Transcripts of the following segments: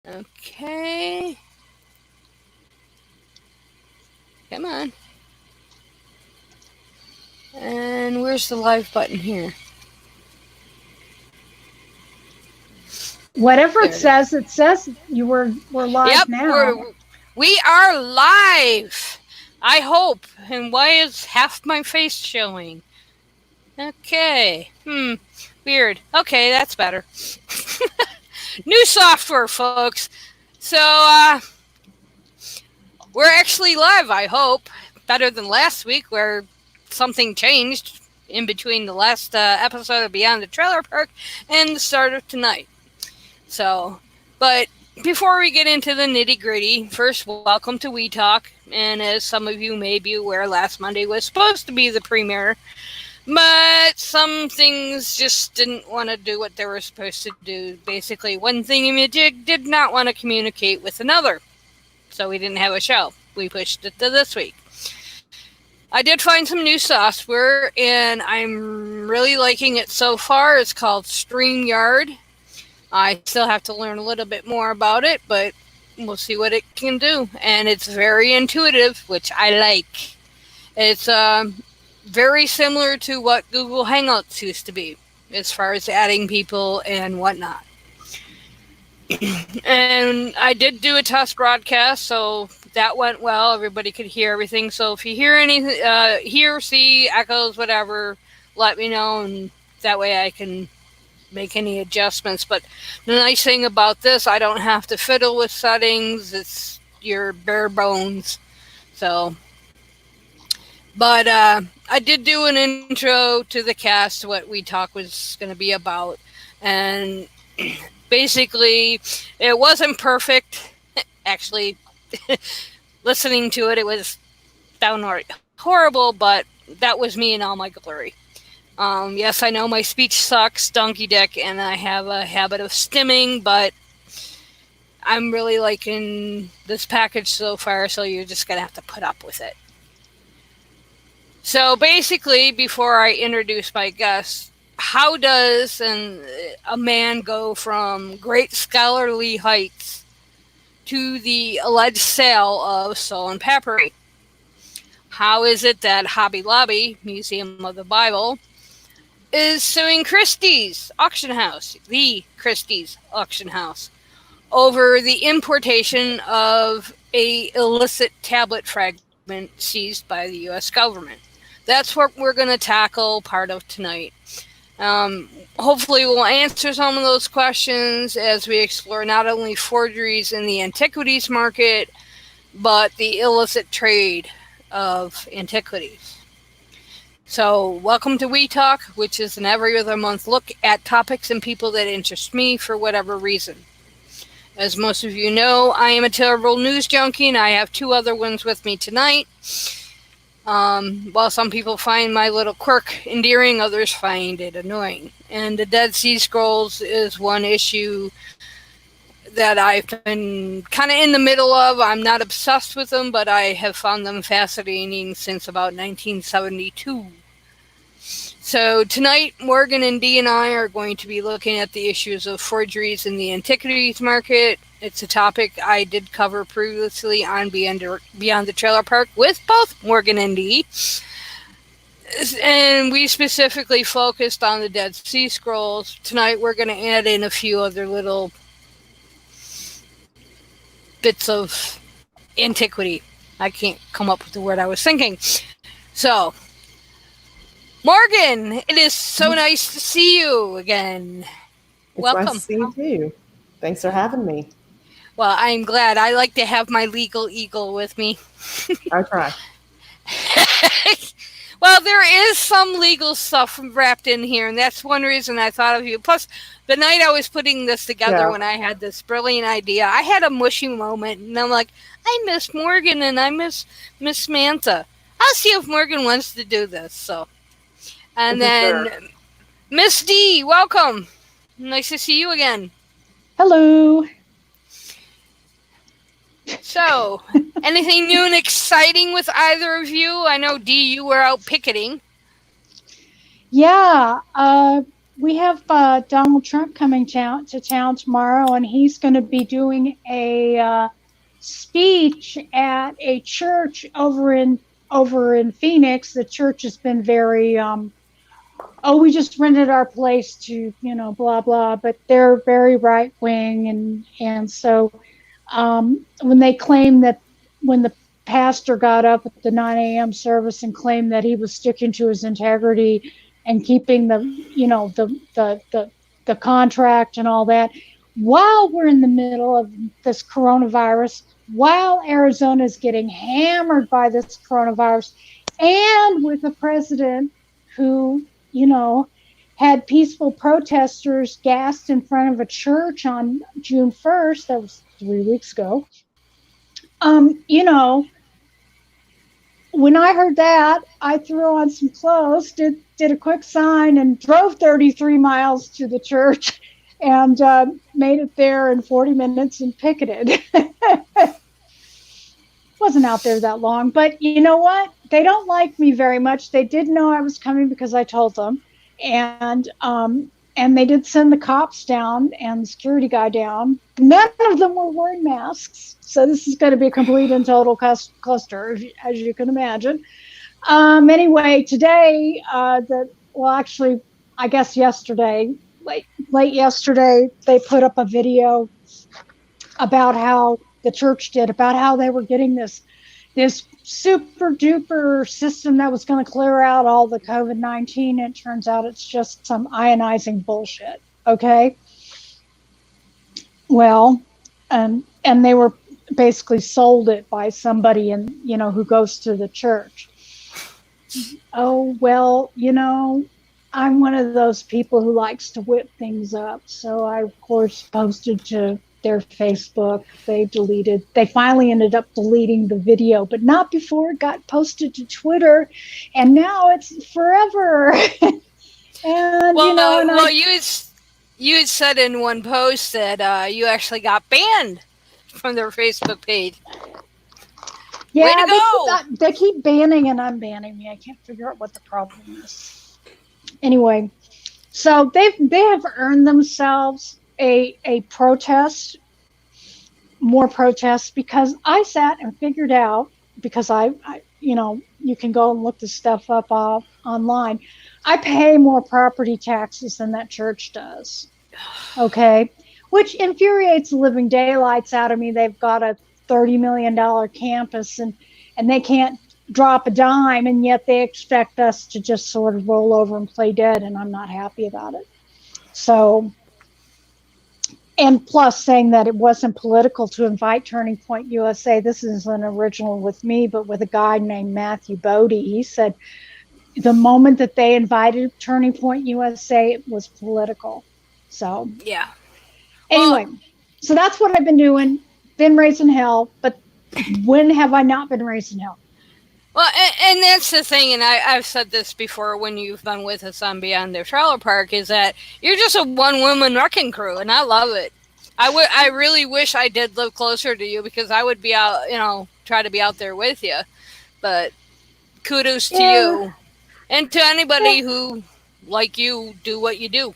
Okay. Come on. And where's the live button here? Whatever There it says we're live Yep, now. we are live. I hope. And why is half my face showing? Okay. Weird. Okay, that's better. New software, folks. So, we're actually live, I hope. Better than last week where something changed in between the last episode of Beyond the Trailer Park and the start of tonight. So, but before we get into the nitty gritty, first, welcome to We Talk. And as some of you may be aware, last Monday was supposed to be the premiere, but some things just didn't want to do what they were supposed to do. Basically, one thingamajig did not want to communicate with another, so we didn't have a show. We pushed it to this week. I did find some new software, and I'm really liking it so far. It's called StreamYard. I still have to learn a little bit more about it, but we'll see what it can do. And it's very intuitive, which I like. It's very similar to what Google Hangouts used to be, as far as adding people and whatnot. And I did do a test broadcast, so that went well. Everybody could hear everything. So if you hear anything, hear, see, echoes, whatever, let me know, and that way I can make any adjustments. But the nice thing about this, I don't have to fiddle with settings. It's your bare bones. So, but I did do an intro to the cast, what We Talk was going to be about, and basically, it wasn't perfect. Actually, listening to it, it was downright horrible, but that was me in all my glory. Yes, I know my speech sucks, donkey dick, and I have a habit of stimming, but I'm really liking this package so far, so you're just going to have to put up with it. So basically, before I introduce my guest, how does a man go from great scholarly heights to the alleged sale of stolen papyri? How is it that Hobby Lobby, Museum of the Bible, is suing Christie's auction house, the Christie's auction house, over the importation of a illicit tablet fragment seized by the U.S. government? That's what we're going to tackle part of tonight. Hopefully we'll answer some of those questions as we explore not only forgeries in the antiquities market, but the illicit trade of antiquities. So, welcome to We Talk, which is an every other month look at topics and people that interest me for whatever reason. As most of you know, I am a terrible news junkie, and I have two other ones with me tonight. While some people find my little quirk endearing, others find it annoying. And the Dead Sea Scrolls is one issue that I've been kind of in the middle of. I'm not obsessed with them, but I have found them fascinating since about 1972. So tonight, Morgan and Dee and I are going to be looking at the issues of forgeries in the antiquities market. It's a topic I did cover previously on Beyond the Trailer Park with both Morgan and Dee. And we specifically focused on the Dead Sea Scrolls. Tonight we're going to add in a few other little bits of antiquity. I can't come up with the word I was thinking. So, Morgan, it is so nice to see you again. Welcome. Nice to see you too. Thanks for having me. Well, I'm glad. I like to have my legal eagle with me. I'll try. Well, there is some legal stuff wrapped in here, and that's one reason I thought of you. Plus, the night I was putting this together when I had this brilliant idea, I had a mushy moment, and I'm like, I miss Morgan and I miss Miss Samantha. I'll see if Morgan wants to do this. So, and then Miss D, welcome. Nice to see you again. Hello. So, anything new and exciting with either of you? I know, Dee, you were out picketing. Yeah. we have Donald Trump coming to town tomorrow, and he's going to be doing a speech at a church over in Phoenix. The church has been very we just rented our place to, blah blah, but they're very right wing, and so when they claim that when the pastor got up at the 9 a.m. service and claimed that he was sticking to his integrity and keeping the contract and all that, while we're in the middle of this coronavirus, while Arizona is getting hammered by this coronavirus, and with a president who, had peaceful protesters gassed in front of a church on June 1st, that was 3 weeks ago. When I heard that, I threw on some clothes, did a quick sign, and drove 33 miles to the church and made it there in 40 minutes and picketed. Wasn't out there that long, but you know what? They don't like me very much. They did know I was coming because I told them, and they did send the cops down and the security guy down. None of them were wearing masks, so this is going to be a complete and total cluster, as you can imagine. Anyway, today, actually, I guess yesterday, late yesterday, they put up a video about how the church did, about how they were getting this super duper system that was going to clear out all the COVID-19. It turns out it's just some ionizing bullshit. Okay. Well, and they were basically sold it by somebody who goes to the church. Oh, well, I'm one of those people who likes to whip things up. So I, of course, posted to their Facebook. They finally ended up deleting the video, but not before it got posted to Twitter, and now it's forever. You had said in one post that you actually got banned from their Facebook page. Yeah, way to go! They keep banning and unbanning me. I can't figure out what the problem is. Anyway, so they have earned themselves a protest, more protests, because I sat and figured out, because I you can go and look this stuff up online. I pay more property taxes than that church does. Okay, which infuriates the living daylights out of me. They've got a $30 million campus and they can't drop a dime, and yet they expect us to just sort of roll over and play dead, and I'm not happy about it. So, and plus saying that it wasn't political to invite Turning Point USA. This is an original with me, but with a guy named Matthew Bodie. He said the moment that they invited Turning Point USA, it was political. So, yeah. Anyway, so that's what I've been doing. Been raising hell, but when have I not been raising hell? Well, and that's the thing, and I've said this before when you've been with us on Beyond the Trailer Park, is that you're just a one-woman wrecking crew, and I love it. I really wish I did live closer to you, because I would be out, try to be out there with you. But kudos to you, and to anybody who, like you, do what you do.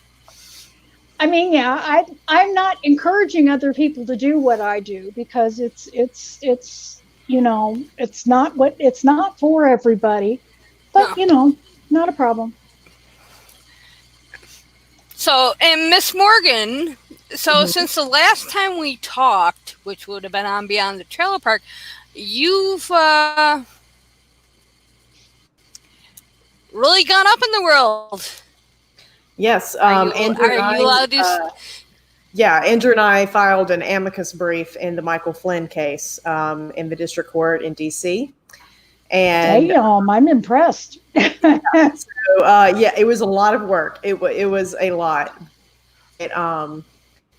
I mean, yeah, I'm not encouraging other people to do what I do, because it's it's not for everybody, but not a problem. So, and Miss Morgan, since the last time we talked, which would have been on Beyond the Trailer Park, you've really gone up in the world. Yes, Andrew and I filed an amicus brief in the Michael Flynn case in the district court in D.C. And damn, I'm impressed. It was a lot of work. It was a lot.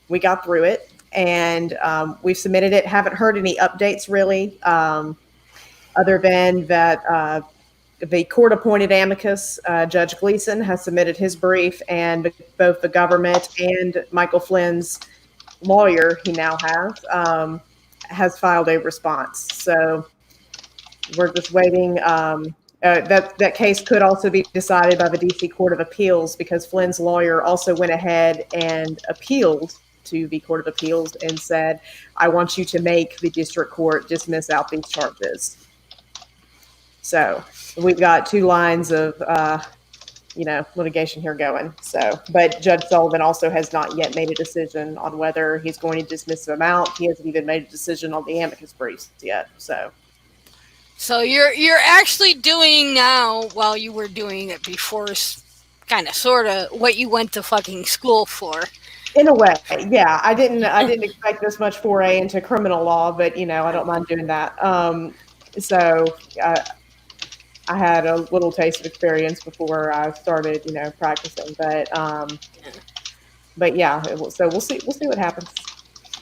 We got through it, and we've submitted it. Haven't heard any updates really, other than that. The court-appointed amicus, Judge Gleason, has submitted his brief, and both the government and Michael Flynn's lawyer, he now has filed a response. So we're just waiting. that case could also be decided by the D.C. Court of Appeals, because Flynn's lawyer also went ahead and appealed to the Court of Appeals and said, I want you to make the district court dismiss out these charges. So we've got two lines of, litigation here going. So, but Judge Sullivan also has not yet made a decision on whether he's going to dismiss them out. He hasn't even made a decision on the amicus briefs yet. So you're actually doing now, while you were doing it before, kind of, sort of, what you went to fucking school for. In a way, yeah. I didn't expect this much foray into criminal law, but I don't mind doing that. I had a little taste of experience before I started, practicing. But yeah. So we'll see what happens.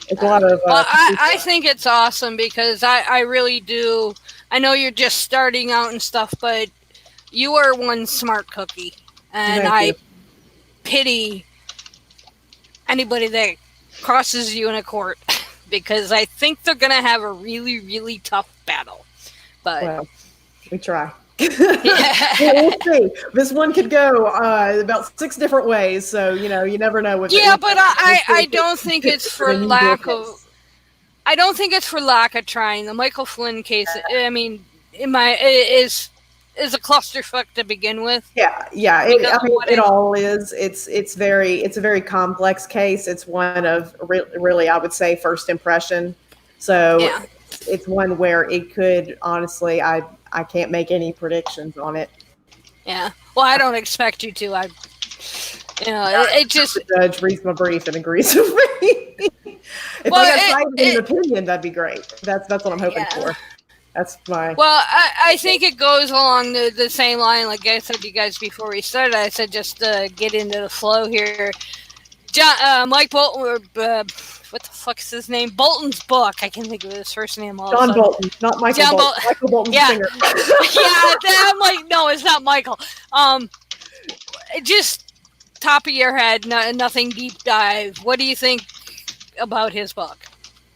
It's a lot of. I think it's awesome because I really do. I know you're just starting out and stuff, but you are one smart cookie, and I pity anybody that crosses you in a court because I think they're going to have a really, really tough battle. But well, we try. We'll see. This one could go about 6 different ways, so you never know. But I don't think it's for lack of. I don't think it's for lack of trying. The Michael Flynn case, I mean, is a clusterfuck to begin with. Yeah. It all is. It's a very complex case. It's one of really, I would say, first impression. So yeah. It's one where it could, honestly, I can't make any predictions on it. Yeah. Well, I don't expect you to. It just. The judge reads my brief and agrees with me. If I got an opinion, that'd be great. That's what I'm hoping for. That's my. Well, I think it goes along the same line. Like I said to you guys before we started, I said just get into the flow here. Mike Bolton, what the fuck is his name? Bolton's book. I can't think of his first name. John Bolton, not Michael Bolton. Michael Bolton's singer. I'm like, no, it's not Michael. Just top of your head, nothing deep dive. What do you think about his book?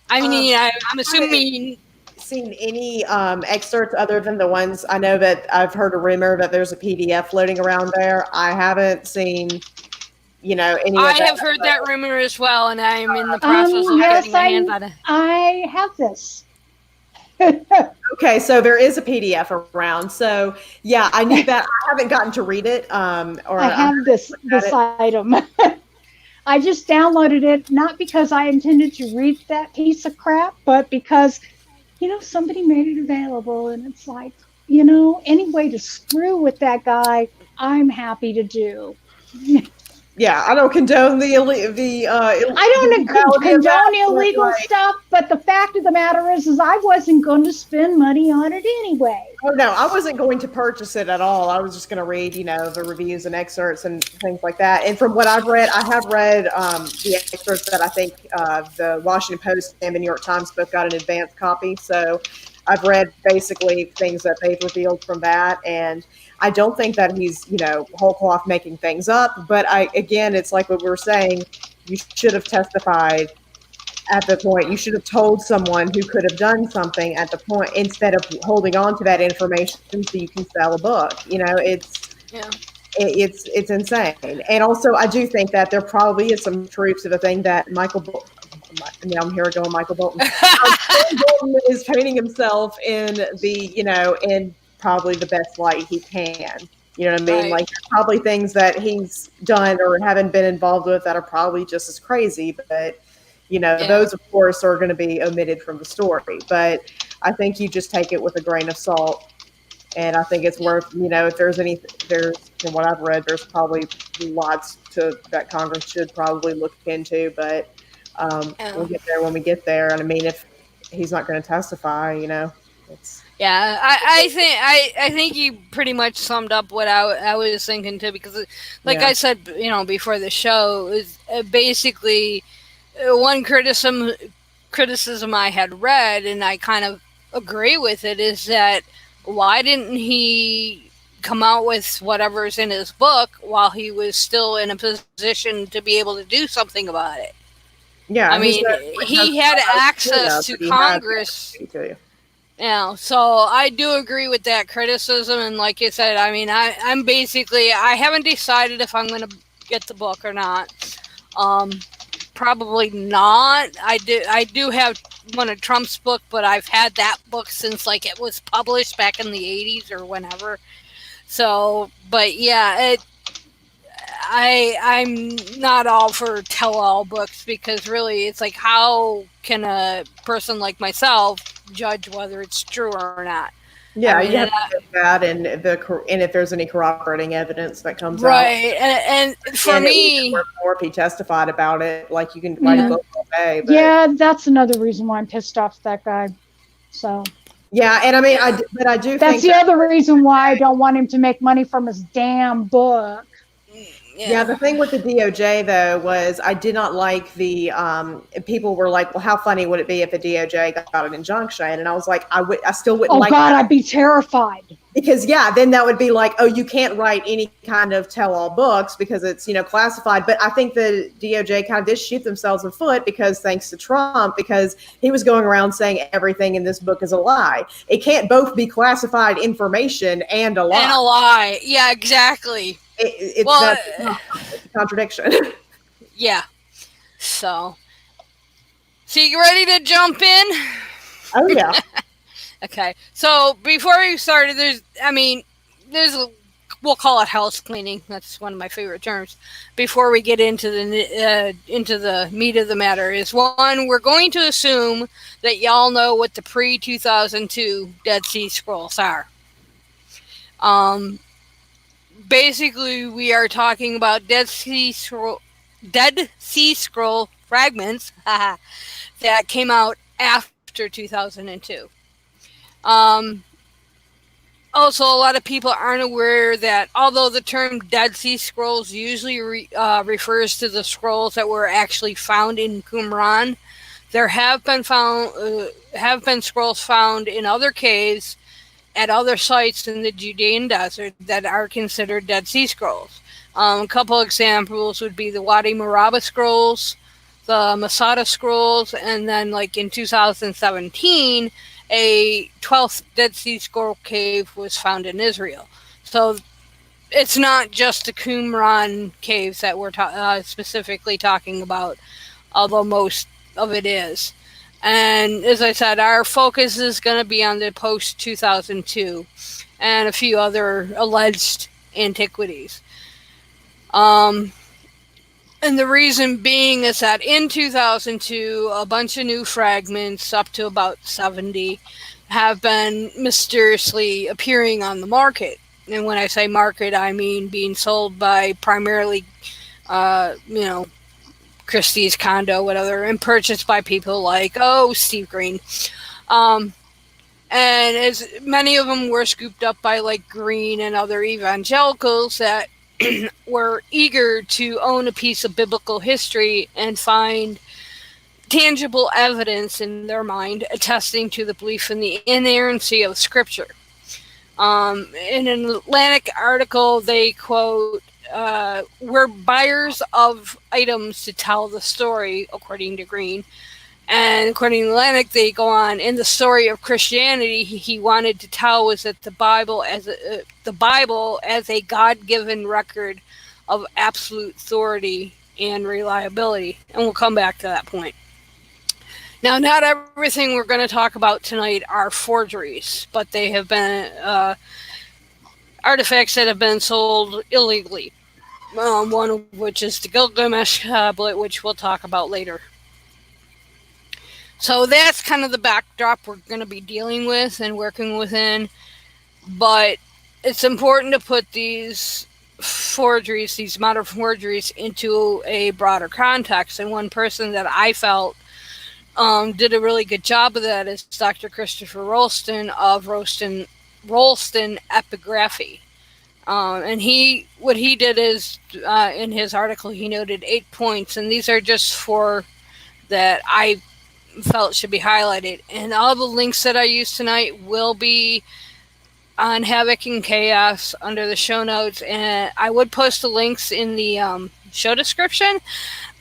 I mean, I'm assuming. Seen any excerpts other than the ones I know that I've heard a rumor that there's a PDF floating around there. I haven't seen, any. I have heard that rumor as well, and I'm in the process of getting my hands on it. I have this. Okay, so there is a PDF around. So yeah, I knew that. I haven't gotten to read it. I have this item. I just downloaded it not because I intended to read that piece of crap, but because. Somebody made it available, and it's like, any way to screw with that guy, I'm happy to do. Yeah, I don't condone the I don't condone illegal stuff, but the fact of the matter is I wasn't going to spend money on it anyway. Oh no, I wasn't going to purchase it at all. I was just going to read, the reviews and excerpts and things like that. And from what I've read, I have read the excerpts that I think the Washington Post and the New York Times both got an advance copy. So I've read basically things that they've revealed from that, and I don't think that he's, whole cloth making things up. But again, it's like what we were saying. You should have testified at the point. You should have told someone who could have done something at the point instead of holding on to that information so you can sell a book. It's insane. And also, I do think that there probably is some truth to the thing that Michael Bolton. Now I'm here going Michael Bolton. Bolton is painting himself in in probably the best light he can. You know what I mean? Right. Like, there's probably things that he's done or haven't been involved with that are probably just as crazy, but those of course are going to be omitted from the story. But I think you just take it with a grain of salt, and I think it's worth, if there's from what I've read, there's probably lots that Congress should probably look into, but we'll get there when we get there. And I mean, if he's not going to testify, it's. Yeah, I think you pretty much summed up what I was thinking too, because I said, before the show, is basically one criticism I had read, and I kind of agree with it, is that why didn't he come out with whatever's in his book while he was still in a position to be able to do something about it? Yeah, I mean, he had access to Congress. Yeah, so I do agree with that criticism, and like you said, I mean, I'm basically, I haven't decided if I'm going to get the book or not. Probably not. I do have one of Trump's book, but I've had that book since like it was published back in the 80s or whenever. So, but yeah, I'm not all for tell-all books, because really it's like, how can a person like myself judge whether it's true or not? Yeah, I mean, you have to get that, and if there's any corroborating evidence that comes out, right, and for and at least me, if he testified about it, like you can write a Yeah. book all day. But Yeah, that's another reason why I'm pissed off at that guy. So yeah, and I mean, but I do that's think the other reason why I don't want him to make money from his damn book. yeah, the thing with the DOJ though was I did not like the people were like, well, how funny would it be if the DOJ got an injunction? And I was like, I still wouldn't Oh like God, that, I'd be terrified. because yeah, then that would be like, oh, you can't write any kind of tell-all books because it's, classified. But I think the DOJ kind of did shoot themselves in the foot, because thanks to Trump, because he was going around saying everything in this book is a lie. It can't both be classified information and a lie. and a lie. Yeah, exactly. It's a contradiction. Yeah. So you ready to jump in? Oh yeah. Okay. So before we started, we'll call it house cleaning. That's one of my favorite terms. Before we get into the meat of the matter, is one, we're going to assume that y'all know what the pre-2002 Dead Sea Scrolls are. Basically, we are talking about Dead Sea Scroll fragments that came out after 2002. Also, a lot of people aren't aware that although the term Dead Sea Scrolls usually refers to the scrolls that were actually found in Qumran, there have been scrolls found in other caves at other sites in the Judean desert that are considered Dead Sea Scrolls. A couple examples would be the Wadi Maraba scrolls, the Masada scrolls, and then like in 2017, a 12th Dead Sea Scroll cave was found in Israel. So it's not just the Qumran caves that we're specifically talking about, although most of it is. And as I said, our focus is going to be on the post-2002 and a few other alleged antiquities. And the reason being is that in 2002, a bunch of new fragments, up to about 70, have been mysteriously appearing on the market. And when I say market, I mean being sold by primarily, Christie's, Condo, whatever, and purchased by people like, Steve Green. And as many of them were scooped up by like Green and other evangelicals that were eager to own a piece of biblical history and find tangible evidence in their mind attesting to the belief in the inerrancy of Scripture. In an Atlantic article, they quote, we're buyers of items to tell the story, according to Green. And according to Atlantic, they go on, in the story of Christianity, he wanted to tell was that the Bible as a God-given record of absolute authority and reliability. And we'll come back to that point. Now, not everything we're going to talk about tonight are forgeries, but they have been artifacts that have been sold illegally. One of which is the Gilgamesh tablet, which we'll talk about later. So that's kind of the backdrop we're going to be dealing with and working within. But it's important to put these forgeries, these modern forgeries, into a broader context. And one person that I felt did a really good job of that is Dr. Christopher Rolston of Rolston Epigraphy. And what he did is, in his article, he noted 8 points, and these are just 4 that I felt should be highlighted. And all the links that I use tonight will be on Havoc and Chaos under the show notes, and I would post the links in the show description,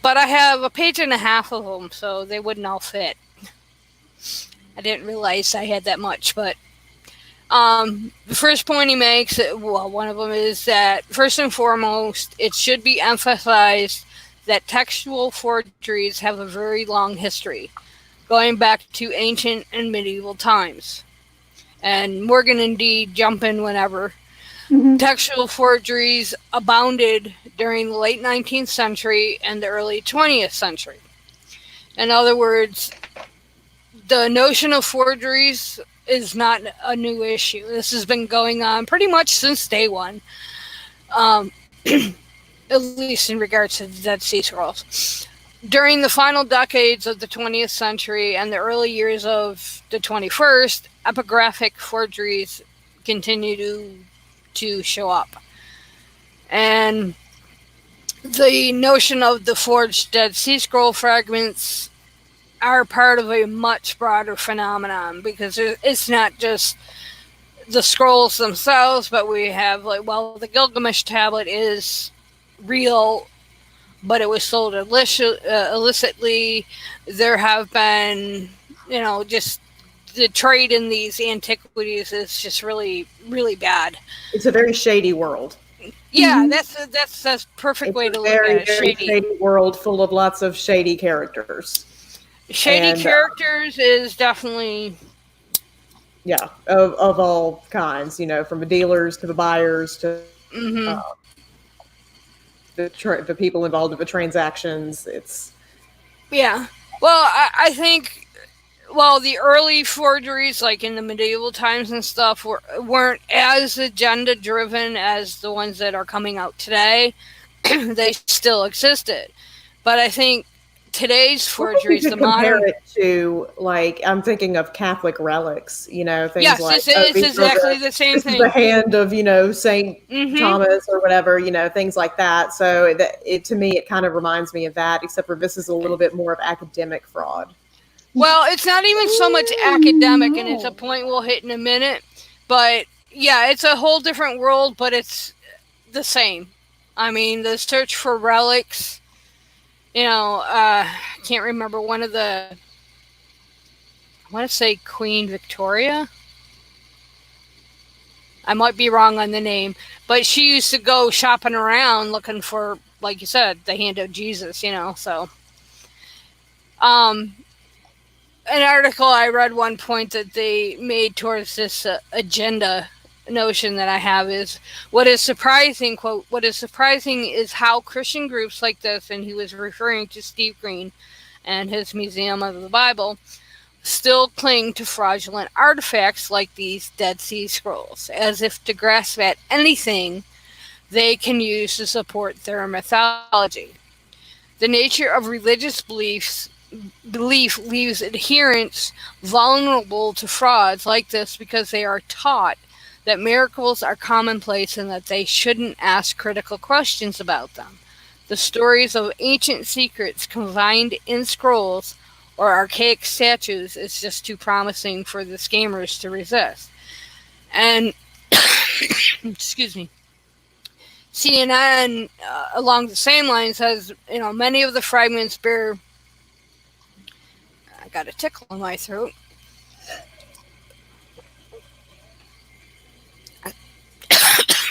but I have a page and a half of them, so they wouldn't all fit. I didn't realize I had that much, but the first point he makes, well, one of them is that first and foremost, it should be emphasized that textual forgeries have a very long history, going back to ancient and medieval times. And Morgan and Dee jump in whenever. Mhm. Textual forgeries abounded during the late 19th century and the early 20th century. In other words, the notion of forgeries is not a new issue. This has been going on pretty much since day one, at least in regards to the Dead Sea Scrolls. During the final decades of the 20th century and the early years of the 21st, epigraphic forgeries continue to show up. And the notion of the forged Dead Sea Scroll fragments are part of a much broader phenomenon, because it's not just the scrolls themselves, but we have, like, well, the Gilgamesh tablet is real, but it was sold illicitly. There have been, just the trade in these antiquities is just really, really bad. It's a very shady world. Yeah, that's a perfect way to look at it. Very shady world full of lots of shady characters. Shady characters is definitely... Yeah, of all kinds, from the dealers to the buyers to the people involved in the transactions. It's... Yeah. Well, I think, the early forgeries, like in the medieval times and stuff, weren't as agenda-driven as the ones that are coming out today. They still existed. But I think today's forgeries, the modern... compare it to, like, I'm thinking of Catholic relics, things yes, like... Yes, it's exactly the same thing. The hand of, St. Thomas or whatever, things like that. So to me, it kind of reminds me of that, except for this is a little bit more of academic fraud. Well, it's not even so much academic, and it's a point we'll hit in a minute. But, yeah, it's a whole different world, but it's the same. I mean, the search for relics... I can't remember one of the... I want to say Queen Victoria. I might be wrong on the name, but she used to go shopping around looking for, like you said, the hand of Jesus, so... An article I read, one point that they made towards this agenda notion that I have is, what is surprising, quote, what is surprising is how Christian groups like this, and he was referring to Steve Green and his Museum of the Bible, still cling to fraudulent artifacts like these Dead Sea Scrolls, as if to grasp at anything they can use to support their mythology. The nature of religious belief leaves adherents vulnerable to frauds like this, because they are taught that miracles are commonplace and that they shouldn't ask critical questions about them. The stories of ancient secrets confined in scrolls or archaic statues is just too promising for the scammers to resist. And, excuse me, CNN, along the same line, says, many of the fragments bear... I got a tickle in my throat.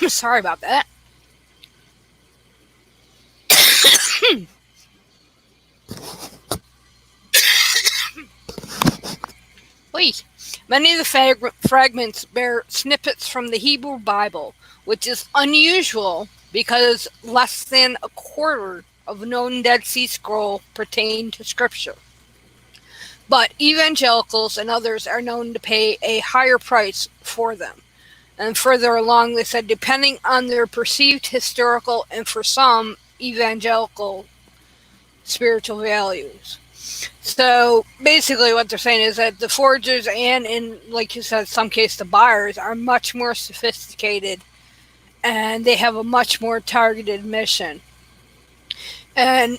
Sorry about that. Please. Many of the fragments bear snippets from the Hebrew Bible, which is unusual because less than a quarter of known Dead Sea Scroll pertain to Scripture. But evangelicals and others are known to pay a higher price for them. And further along, they said, depending on their perceived historical and, for some, evangelical spiritual values. So basically what they're saying is that the forgers and, in, like you said, some case the buyers are much more sophisticated, and they have a much more targeted mission. And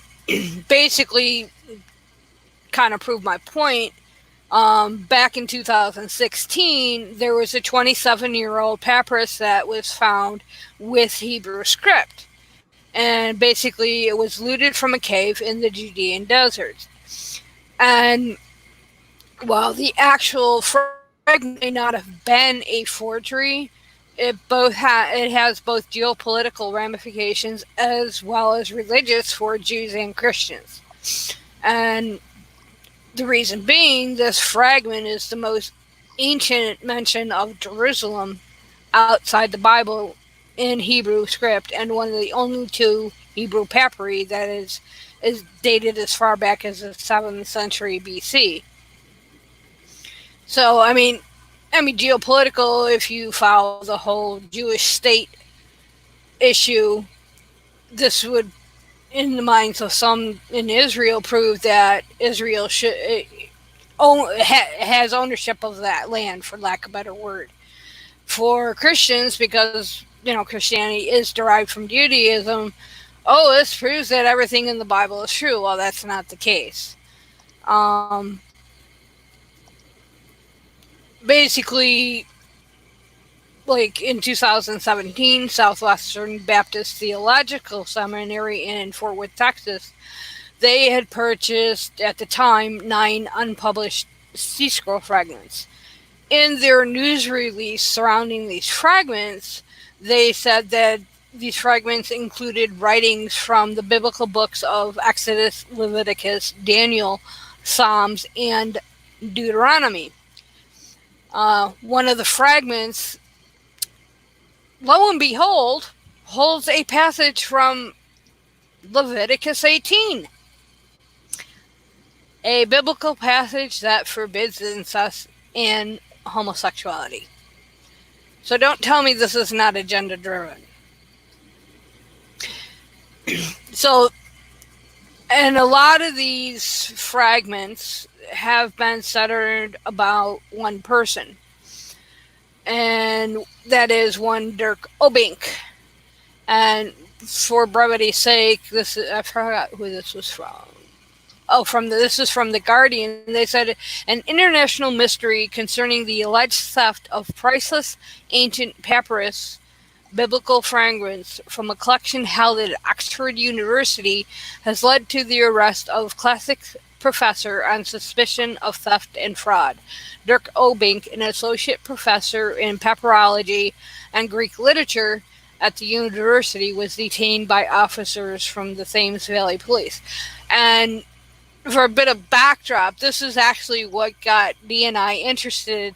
basically, kind of prove my point, back in 2016, there was a 27-year-old papyrus that was found with Hebrew script. And basically, it was looted from a cave in the Judean desert. And While the actual fragment may not have been a forgery, it has both geopolitical ramifications as well as religious for Jews and Christians. And the reason being, this fragment is the most ancient mention of Jerusalem outside the Bible in Hebrew script, and one of the only two Hebrew papyri that is dated as far back as the 7th century BC. So, I mean, geopolitical, if you follow the whole Jewish state issue, this would, in the minds of some in Israel, prove that Israel has ownership of that land, for lack of a better word. For Christians, because, Christianity is derived from Judaism, this proves that everything in the Bible is true. Well, that's not the case. Basically, like in 2017, Southwestern Baptist Theological Seminary in Fort Worth, Texas, they had purchased, at the time, 9 unpublished sea scroll fragments. In their news release surrounding these fragments, they said that these fragments included writings from the biblical books of Exodus, Leviticus, Daniel, Psalms, and Deuteronomy. One of the fragments, lo and behold, holds a passage from Leviticus 18, a biblical passage that forbids incest and homosexuality. So don't tell me this is not agenda driven. So, and a lot of these fragments have been centered about one person, and that is one Dirk Obink. And for brevity's sake, I forgot who this was from. This is from The Guardian. They said an international mystery concerning the alleged theft of priceless ancient papyrus biblical fragments from a collection held at Oxford University has led to the arrest of classics professor on suspicion of theft and fraud. Dirk Obink, an associate professor in papyrology and Greek literature at the university, was detained by officers from the Thames Valley Police. And for a bit of backdrop, this is actually what got Dee and I interested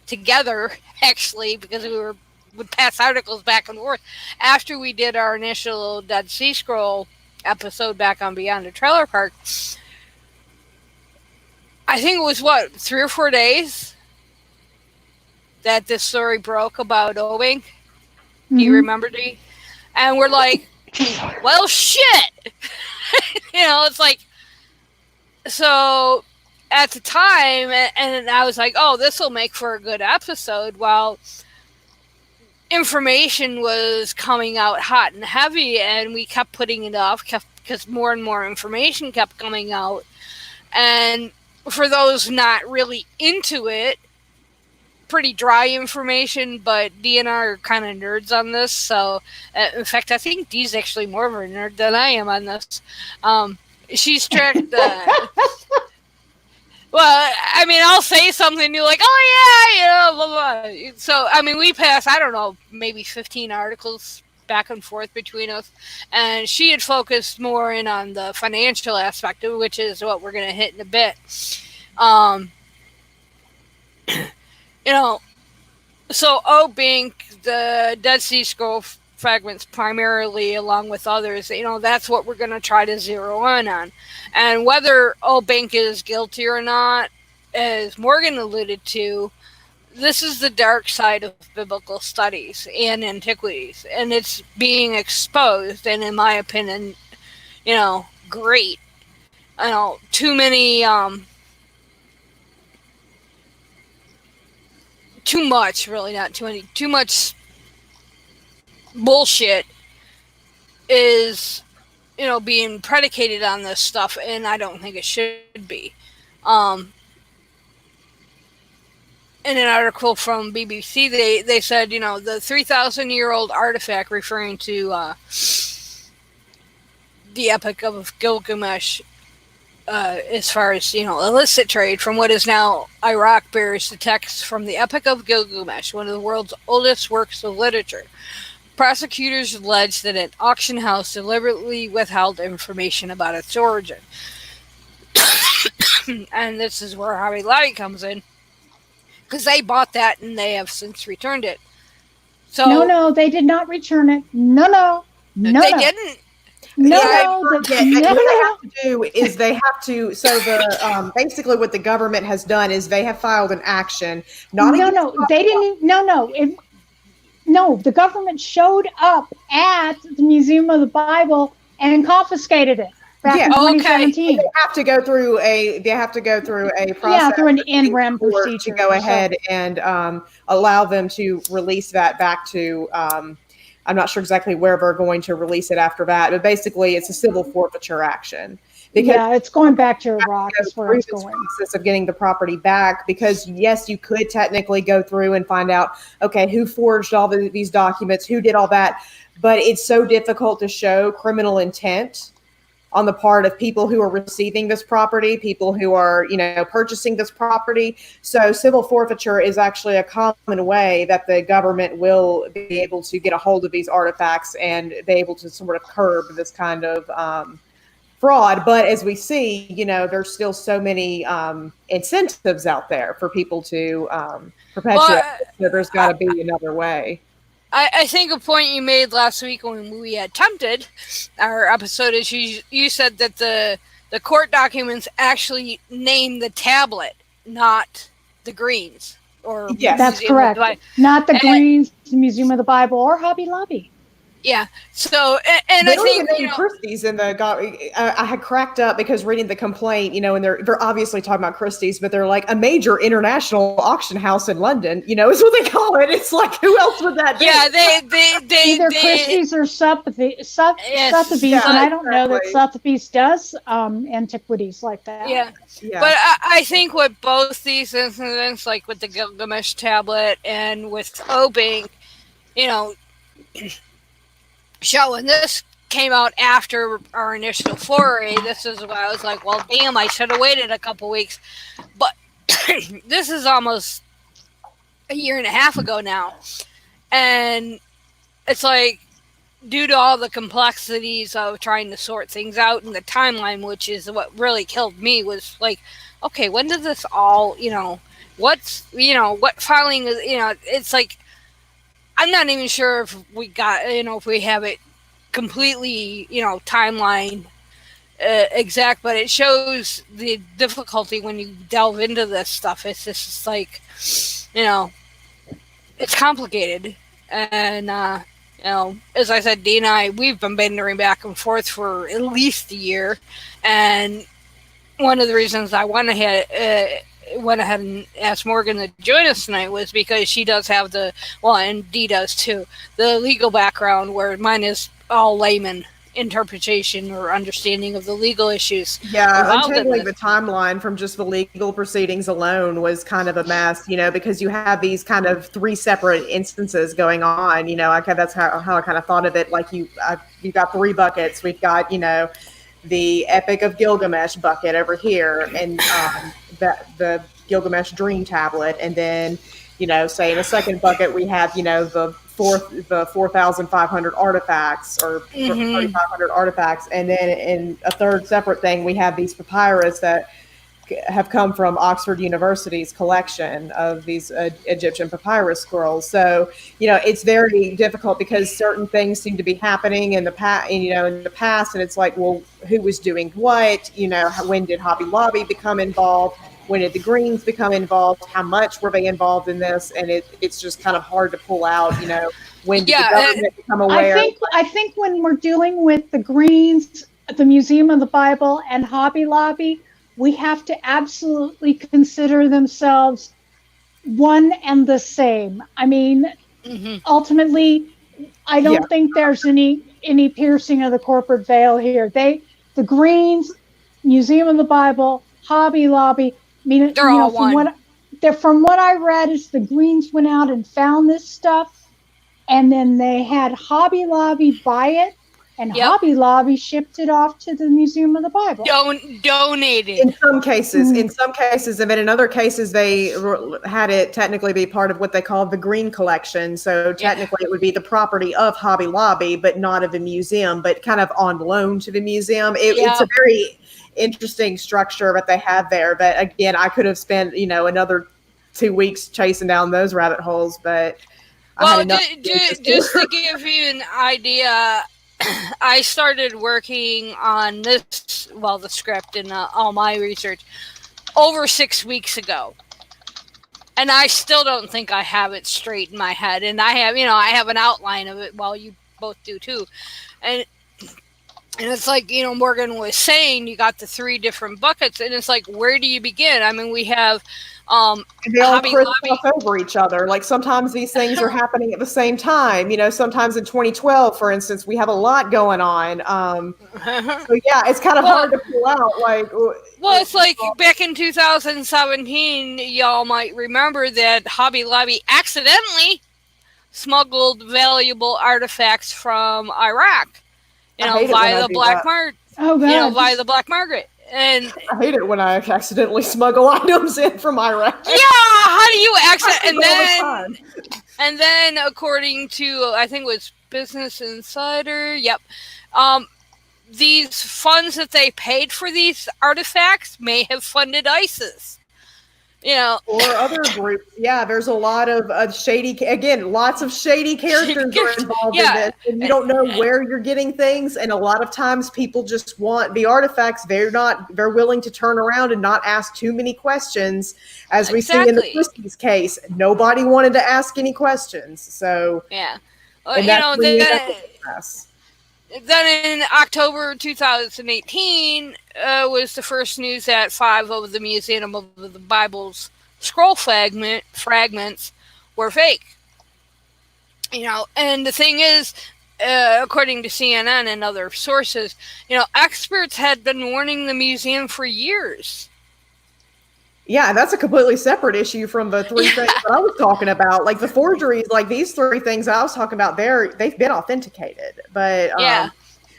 together, actually, because would pass articles back and forth. After we did our initial Dead Sea Scroll episode back on Beyond the Trailer Park, I think it was, 3 or 4 days that this story broke about Obink. Do you remember, Dee? And we're like, well, shit! It's like, so at the time, and I was like, this will make for a good episode. Well, information was coming out hot and heavy, and we kept putting it off because more and more information kept coming out. And for those not really into it, pretty dry information, but Dee and I are kind of nerds on this. So, in fact, I think Dee's actually more of a nerd than I am on this. She's tracked well, I mean, I'll say something, you're like, blah, blah. So, I mean, we passed, I don't know, maybe 15 articles back and forth between us. And she had focused more in on the financial aspect of it, which is what we're going to hit in a bit. So Obink, the Dead Sea Scroll fragments primarily, along with others, that's what we're going to try to zero in on. And whether Obink is guilty or not, as Morgan alluded to, this is the dark side of biblical studies and antiquities, and it's being exposed, and in my opinion, great. Too many, too much, really, not too many, too much bullshit is, being predicated on this stuff, and I don't think it should be. In an article from BBC, they said, the 3,000-year-old artifact, referring to the Epic of Gilgamesh, as far as illicit trade from what is now Iraq bears the text from the Epic of Gilgamesh, one of the world's oldest works of literature. Prosecutors alleged that an auction house deliberately withheld information about its origin. And this is where Hobby Lobby comes in, because they bought that and they have since returned it. So No, they did not return it. No, they didn't. No, what they have to do is they have to. So the basically what the government has done is they have filed an action. They didn't. No, the government showed up at the Museum of the Bible and confiscated it back in 2017. They have to go through a process. Yeah, through an in-rem procedure to go ahead and allow them to release that back to. I'm not sure exactly where they're going to release it after that, but basically it's a civil forfeiture action. Because it's going back to Iraq. That's where it's going. Process of getting the property back, because yes, you could technically go through and find out, okay, who forged all these documents, who did all that, but it's so difficult to show criminal intent on the part of people who are receiving this property, people who are, purchasing this property. So civil forfeiture is actually a common way that the government will be able to get a hold of these artifacts and be able to sort of curb this kind of fraud. But as we see, there's still so many incentives out there for people to perpetuate. So there's got to be another way. I think a point you made last week when we attempted our episode is you said that the court documents actually name the tablet, not the Greens. Or yes, that's correct. Not the Greens, the Museum of the Bible, or Hobby Lobby. Yeah. So, and they I think Christie's in the. I had cracked up because reading the complaint, and they're obviously talking about Christie's, but they're like a major international auction house in London. Is what they call it. It's like, who else would that be? Yeah, they either Christie's or Sotheby's, and I don't know that Sotheby's does antiquities like that. Yeah. But I think with both these incidents, like with the Gilgamesh tablet and with Obing, showing this came out after our initial foray. This is why I was like, well, damn, I should have waited a couple weeks. But this is almost a year and a half ago now. And it's like, due to all the complexities of trying to sort things out in the timeline, which is what really killed me, was like, okay, when did this all, what filing is, it's like, I'm not even sure if we got, if we have it completely, timeline exact, but it shows the difficulty when you delve into this stuff. It's just like, it's complicated. And, as I said, Dee and I, we've been bantering back and forth for at least a year. And one of the reasons I went ahead and asked Morgan to join us tonight was because she does have and Dee does too, the legal background, where mine is all layman interpretation or understanding of the legal issues. Yeah, untangling the timeline from just the legal proceedings alone was kind of a mess, because you have these kind of three separate instances going on. That's how I kind of thought of it. Like you've got three buckets. We've got, the Epic of Gilgamesh bucket over here, and the Gilgamesh Dream Tablet, and then say in a second bucket we have the 4,500 artifacts or 3,500 artifacts, and then in a third separate thing we have these papyrus that have come from Oxford University's collection of these Egyptian papyrus scrolls. So, it's very difficult because certain things seem to be happening in the past, and it's like, well, who was doing what? When did Hobby Lobby become involved? When did the Greens become involved? How much were they involved in this? And it's just kind of hard to pull out, when did the government become aware? I think when we're dealing with the Greens, the Museum of the Bible, and Hobby Lobby, we have to absolutely consider themselves one and the same. I mean, ultimately, I don't think there's any piercing of the corporate veil here. The Greens, Museum of the Bible, Hobby Lobby, I mean, they're all one. From what I read, is the Greens went out and found this stuff, and then they had Hobby Lobby buy it, and Yep. Hobby Lobby shipped it off to the Museum of the Bible. Donated. In some cases, and then in other cases, they had it technically be part of what they call the Green Collection. So technically, it would be the property of Hobby Lobby, but not of the museum, but kind of on loan to the museum. It's a very interesting structure that they have there. But again, I could have spent another 2 weeks chasing down those rabbit holes, but well, just to give you an idea, I started working on the script and all my research over 6 weeks ago, and I still don't think I have it straight in my head. And I have an outline of it. Well, you both do too, and it's like Morgan was saying, you got the 3 different buckets, and it's like, where do you begin? I mean, we have. They all crisscross over each other. Like sometimes these things are happening at the same time. Sometimes in 2012, for instance, we have a lot going on. So yeah, it's kind of hard to pull out. Like, well, it's like back in 2017, y'all might remember that Hobby Lobby accidentally smuggled valuable artifacts from Iraq. Via the black market. Oh God! Via the black market. And I hate it when I accidentally smuggle items in from Iraq. Yeah, how do you and then according to, I think it was Business Insider, these funds that they paid for these artifacts may have funded ISIS. Or other groups. Yeah, there's a lot of lots of shady characters are involved in this. And you don't know where you're getting things. And a lot of times people just want the artifacts. They're willing to turn around and not ask too many questions. As we see in the Christie's case, nobody wanted to ask any questions. So, yeah. Then in October 2018 was the first news that 5 of the Museum of the Bible's scroll fragments were fake. And the thing is, according to CNN and other sources, experts had been warning the museum for years. Yeah, that's a completely separate issue from the 3 things that I was talking about. Like the forgeries, like these 3 things I was talking about, they've been authenticated. But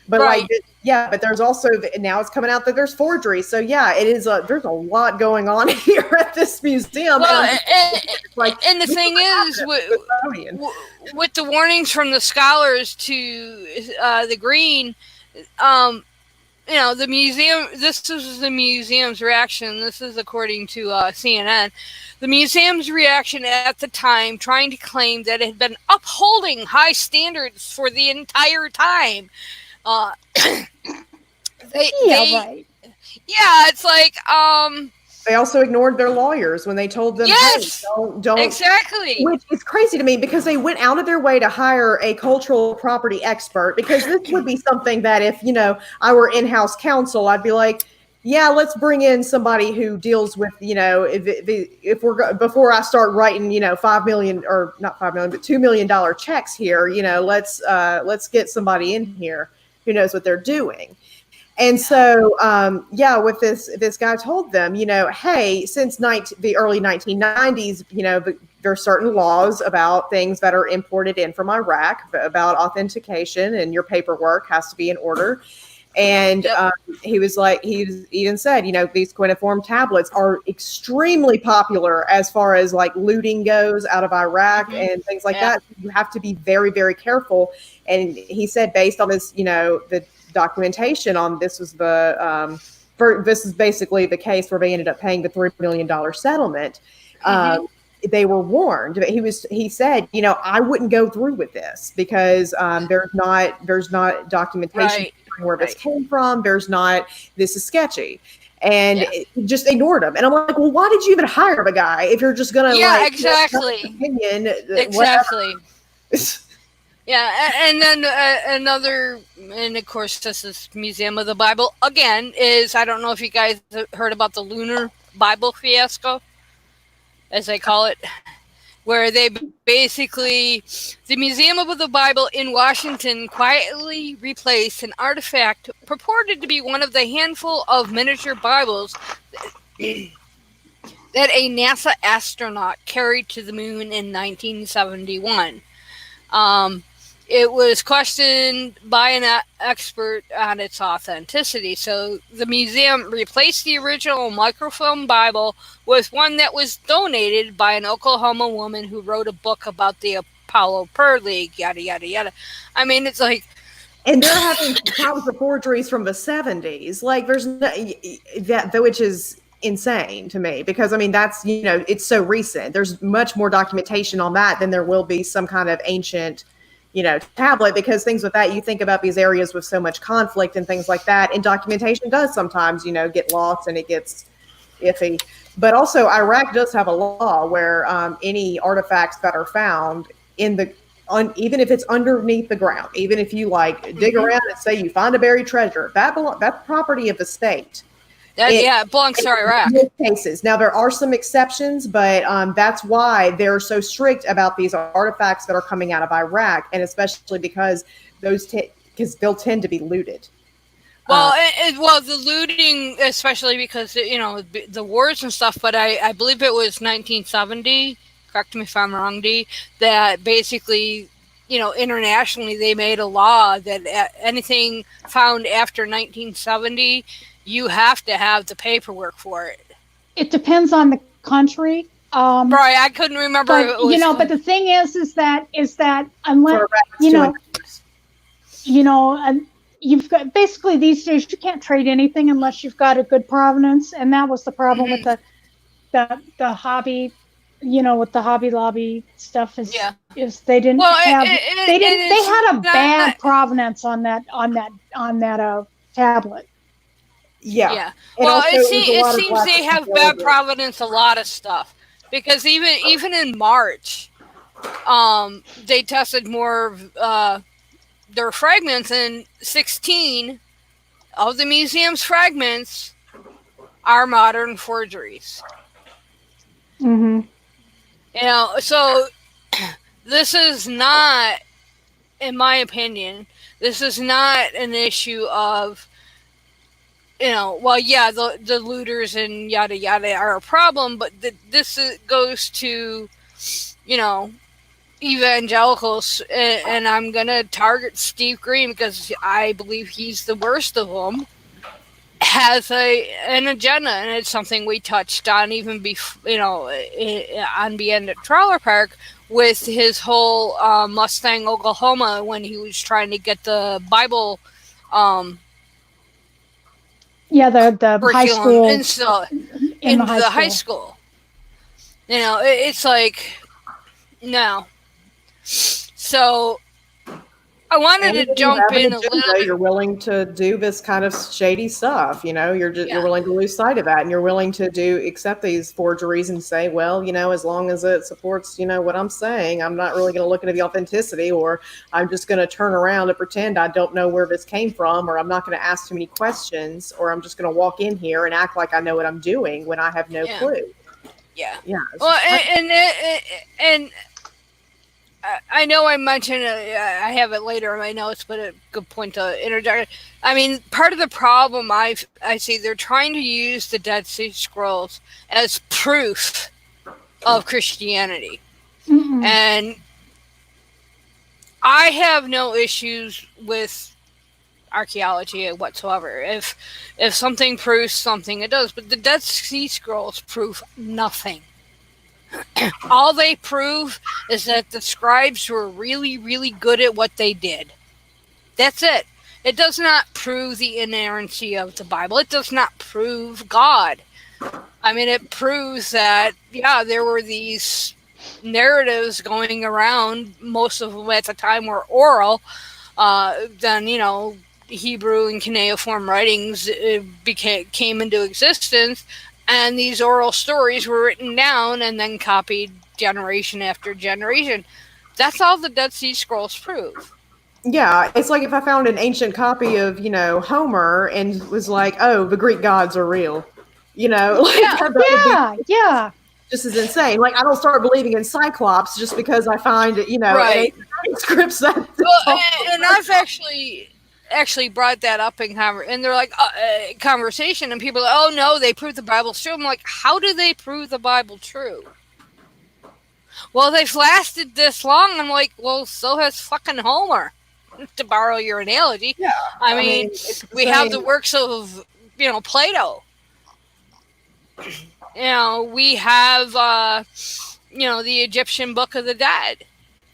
but there's also now it's coming out that there's forgeries. So yeah, it is. There's a lot going on here at this museum. Well, and the thing is, with the warnings from the scholars to the Green. The museum, this is the museum's reaction. This is according to CNN. The museum's reaction at the time, trying to claim that it had been upholding high standards for the entire time. It's like, they also ignored their lawyers when they told them, yes, hey, don't. Exactly. Which is crazy to me because they went out of their way to hire a cultural property expert, because this would be something that if, I were in-house counsel, I'd be like, yeah, let's bring in somebody who deals with, if we're, before I start writing, $5 million or not $5 million, but $2 million checks here, let's get somebody in here who knows what they're doing. And so, with this guy told them, hey, since the early 1990s, there's certain laws about things that are imported in from Iraq, about authentication, and your paperwork has to be in order. And he even said, these cuneiform tablets are extremely popular as far as like looting goes out of Iraq and things like that. You have to be very, very careful. And he said, based on this, the documentation on this was this is basically the case where they ended up paying the $3 million settlement. They were warned. He said, I wouldn't go through with this because there's not documentation where this came from. This is sketchy. And just ignored him. And I'm like, well, why did you even hire the guy if you're just gonna exactly opinion? Exactly. Yeah, and then and of course, this is Museum of the Bible again. I don't know if you guys heard about the Lunar Bible Fiasco, as they call it, where they basically, the Museum of the Bible in Washington quietly replaced an artifact purported to be one of the handful of miniature Bibles that a NASA astronaut carried to the moon in 1971. it was questioned by an expert on its authenticity. So the museum replaced the original microfilm Bible with one that was donated by an Oklahoma woman who wrote a book about the Apollo Pearl League, yada, yada, yada. I mean, it's like... And they're having problems with forgeries from the 70s. Like, there's no, that, which is insane to me, because I mean, that's, you know, it's so recent. There's much more documentation on that than there will be some kind of ancient, you know, tablet, because things with that, you think about these areas with so much conflict and things like that, and documentation does sometimes, you know, get lost and it gets iffy. But also, Iraq does have a law where any artifacts that are found in the even if it's underneath the ground, even if you like dig around and say you find a buried treasure, that's property of the state. It belongs to Iraq. In cases. Now, there are some exceptions, but that's why they're so strict about these artifacts that are coming out of Iraq, and especially because because they'll tend to be looted. Well, the looting, especially because, you know, the wars and stuff, but I believe it was 1970, correct me if I'm wrong, Dee, that basically, you know, internationally they made a law that anything found after 1970, you have to have the paperwork for it. It depends on the country. Right, I couldn't remember. But, if it was, you know, but the thing is that unless, you've got, basically these days you can't trade anything unless you've got a good provenance, and that was the problem with the hobby, you know, with the Hobby Lobby stuff is they didn't have they had a bad provenance on that tablet. Yeah. Well, it seems they have bad provenance a lot of stuff, because even in March, they tested more of their fragments, and 16 of the museum's fragments are modern forgeries. Mm-hmm. You know, so this is not, in my opinion, this is not an issue of, you know, well, yeah, the looters and yada yada are a problem, but this goes to, you know, evangelicals, and I'm gonna target Steve Green because I believe he's the worst of them. Has an agenda, and it's something we touched on even before, you know, on the end at Trailer Park with his whole Mustang, Oklahoma, when he was trying to get the Bible. The high school in the high school. You know, it's like, no. So I wanted to jump in a little bit. You're willing to do this kind of shady stuff, you know, you're willing to lose sight of that, and you're willing to accept these forgeries and say, well, you know, as long as it supports, you know, what I'm saying, I'm not really going to look into the authenticity, or I'm just going to turn around and pretend I don't know where this came from, or I'm not going to ask too many questions, or I'm just going to walk in here and act like I know what I'm doing when I have no clue. Yeah. Yeah. Well, and I know I mentioned I have it later in my notes, but a good point to interject. I mean, part of the problem I see, they're trying to use the Dead Sea Scrolls as proof of Christianity. Mm-hmm. And I have no issues with archaeology whatsoever. If something proves something, it does. But the Dead Sea Scrolls prove nothing. All they prove is that the scribes were really, really good at what they did. That's it. It does not prove the inerrancy of the Bible. It does not prove God. I mean, it proves that, yeah, there were these narratives going around. Most of them at the time were oral. Then, you know, Hebrew and cuneiform writings came into existence. And these oral stories were written down and then copied generation after generation. That's all the Dead Sea Scrolls prove. Yeah, it's like if I found an ancient copy of, you know, Homer and was like, oh, the Greek gods are real. You know? Like, yeah. Just as insane. Like, I don't start believing in Cyclops just because I find, you know, scripts that... Well, and I've actually brought that up in and they're like conversation, and people are like, oh no, they prove the Bible's true. I'm like, how do they prove the Bible true? Well, they've lasted this long. I'm like, well, so has fucking Homer, to borrow your analogy. Yeah, I mean, it's the we have the same. works of, Plato. We have, the Egyptian Book of the Dead.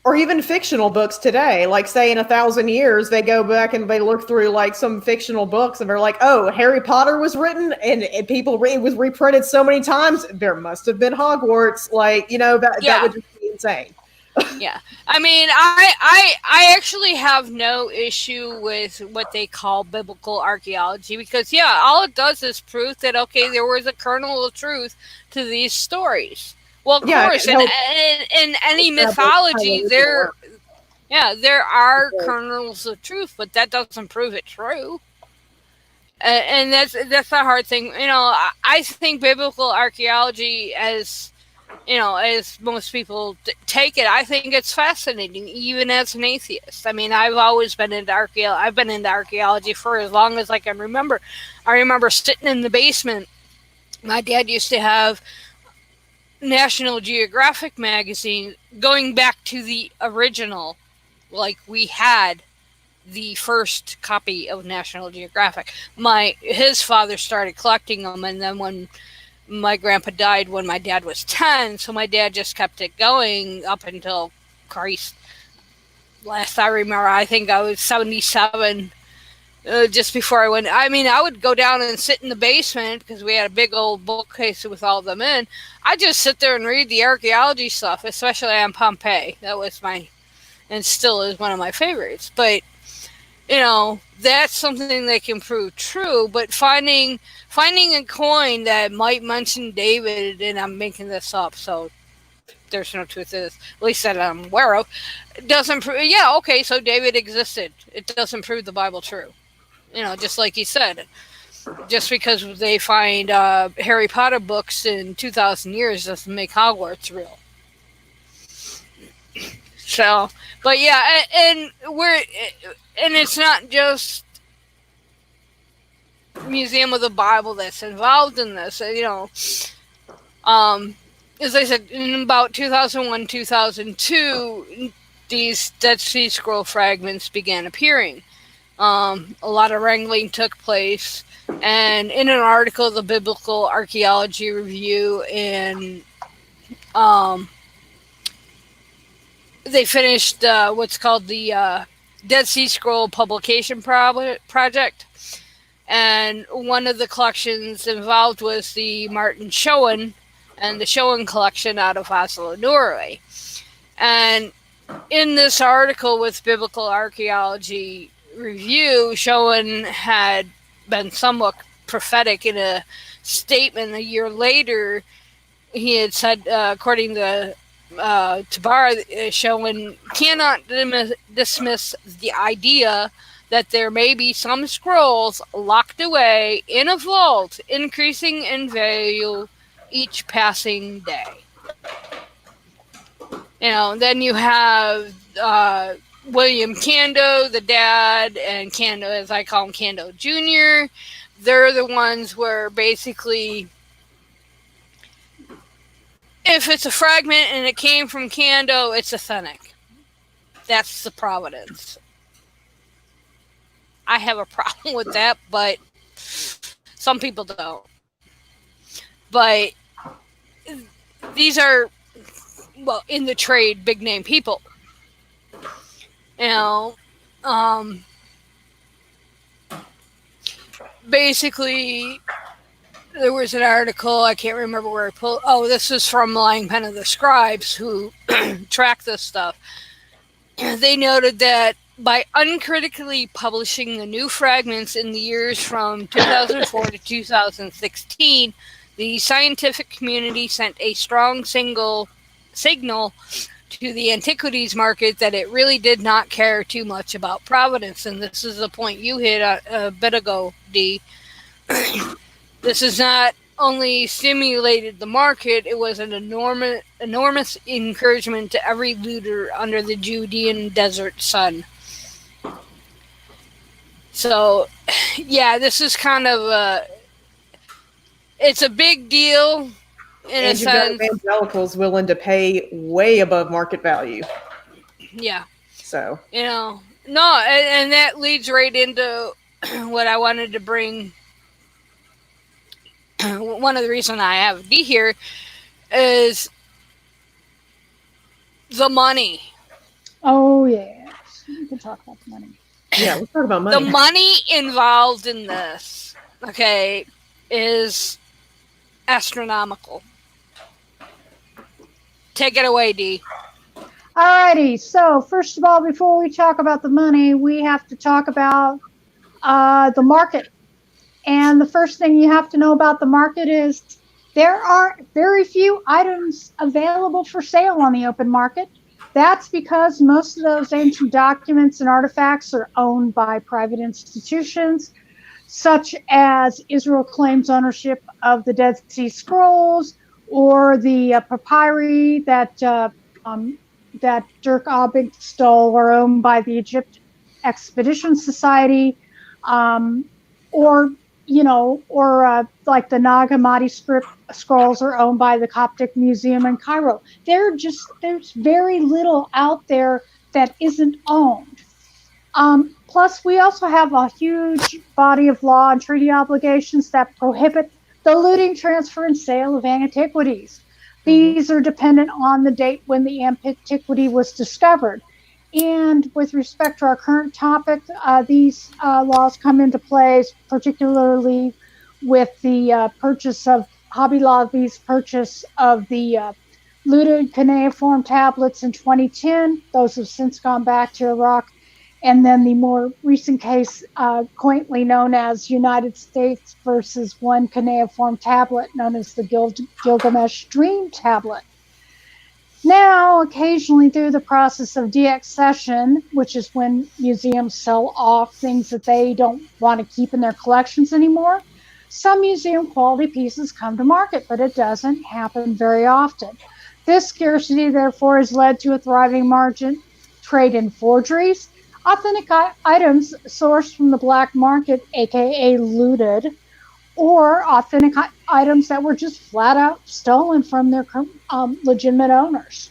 Or even fictional books today, like say in 1,000 years, they go back and they look through like some fictional books and they're like, oh, Harry Potter was written and it was reprinted so many times. There must have been Hogwarts. Like, that would just be insane. Yeah. I mean, I actually have no issue with what they call biblical archaeology because, all it does is prove that, okay, there was a kernel of truth to these stories. Well, of course, in any mythology, there are kernels of truth, but that doesn't prove it true. And that's the hard thing. I think biblical archaeology, as most people take it, I think it's fascinating, even as an atheist. I mean, I've always been into archaeology. I've been into archaeology for as long as I can remember. I remember sitting in the basement. My dad used to have National Geographic magazine, going back to the original, like we had the first copy of National Geographic. His father started collecting them, and then when my grandpa died when my dad was 10, so my dad just kept it going up until, Christ, last I remember, I think I was 77. Just before I went, I mean, I would go down and sit in the basement because we had a big old bookcase with all of them in. I just sit there and read the archaeology stuff, especially on Pompeii. That was and still is one of my favorites. But, that's something that can prove true. But finding a coin that might mention David, and I'm making this up, so there's no truth to this, at least that I'm aware of, doesn't prove, okay, so David existed. It doesn't prove the Bible true. Just like you said, just because they find Harry Potter books in 2,000 years doesn't make Hogwarts real. So, but and it's not just Museum of the Bible that's involved in this. As I said, in about 2001, 2002, these Dead Sea Scroll fragments began appearing. A lot of wrangling took place, and in an article, the Biblical Archaeology Review, and they finished what's called the Dead Sea Scroll Publication Project, and one of the collections involved was the Martin Schoen and the Schoen collection out of Oslo, Norway. And in this article with Biblical Archaeology Review, Schoen had been somewhat prophetic in a statement a year later. He had said, according to Tabar, Schoen cannot dismiss the idea that there may be some scrolls locked away in a vault, increasing in value each passing day. Then you have William Kando, the dad, and Kando, as I call him, Kando Jr. They're the ones where basically, if it's a fragment and it came from Kando, it's authentic. That's the provenance. I have a problem with that, but some people don't. But these are, in the trade, big name people. Basically, there was an article, I can't remember where I pulled. Oh, this is from Lying Pen of the Scribes, who track this stuff. They noted that by uncritically publishing the new fragments in the years from 2004 to 2016, the scientific community sent a strong signal to the antiquities market that it really did not care too much about provenance. And this is the point you hit a bit ago, Dee. This has not only stimulated the market, it was an enormous encouragement to every looter under the Judean desert sun. So, this is kind of it's a big deal in a And you've got sense. evangelicals willing to pay way above market value. Yeah. So, No, and that leads right into what I wanted to bring. One of the reasons I have D here is the money. Oh, yes. We can talk about the money. yeah, let's talk about The money. money involved in this, okay, is astronomical. Take it away, D. Alrighty. So, first of all, before we talk about the money, we have to talk about the market. And the first thing you have to know about the market is there are very few items available for sale on the open market. That's because most of those ancient documents and artifacts are owned by private institutions, such as Israel claims ownership of the Dead Sea Scrolls or the papyri that Dirk Abing stole are owned by the Egypt Expedition Society, or like the Nag Hammadi script scrolls are owned by the Coptic Museum in Cairo. There's very little out there that isn't owned. Plus, we also have a huge body of law and treaty obligations that prohibit the looting, transfer, and sale of antiquities. These are dependent on the date when the antiquity was discovered. And with respect to our current topic, these laws come into place, particularly with the purchase of Hobby Lobby's purchase of the looted cuneiform tablets in 2010. Those have since gone back to Iraq. And then the more recent case, quaintly known as United States versus one cuneiform tablet, known as the Gilgamesh Dream Tablet. Now, occasionally through the process of deaccession, which is when museums sell off things that they don't want to keep in their collections anymore, some museum quality pieces come to market, but it doesn't happen very often. This scarcity, therefore, has led to a thriving margin trade in forgeries, authentic items sourced from the black market, aka looted, or authentic items that were just flat out stolen from their legitimate owners.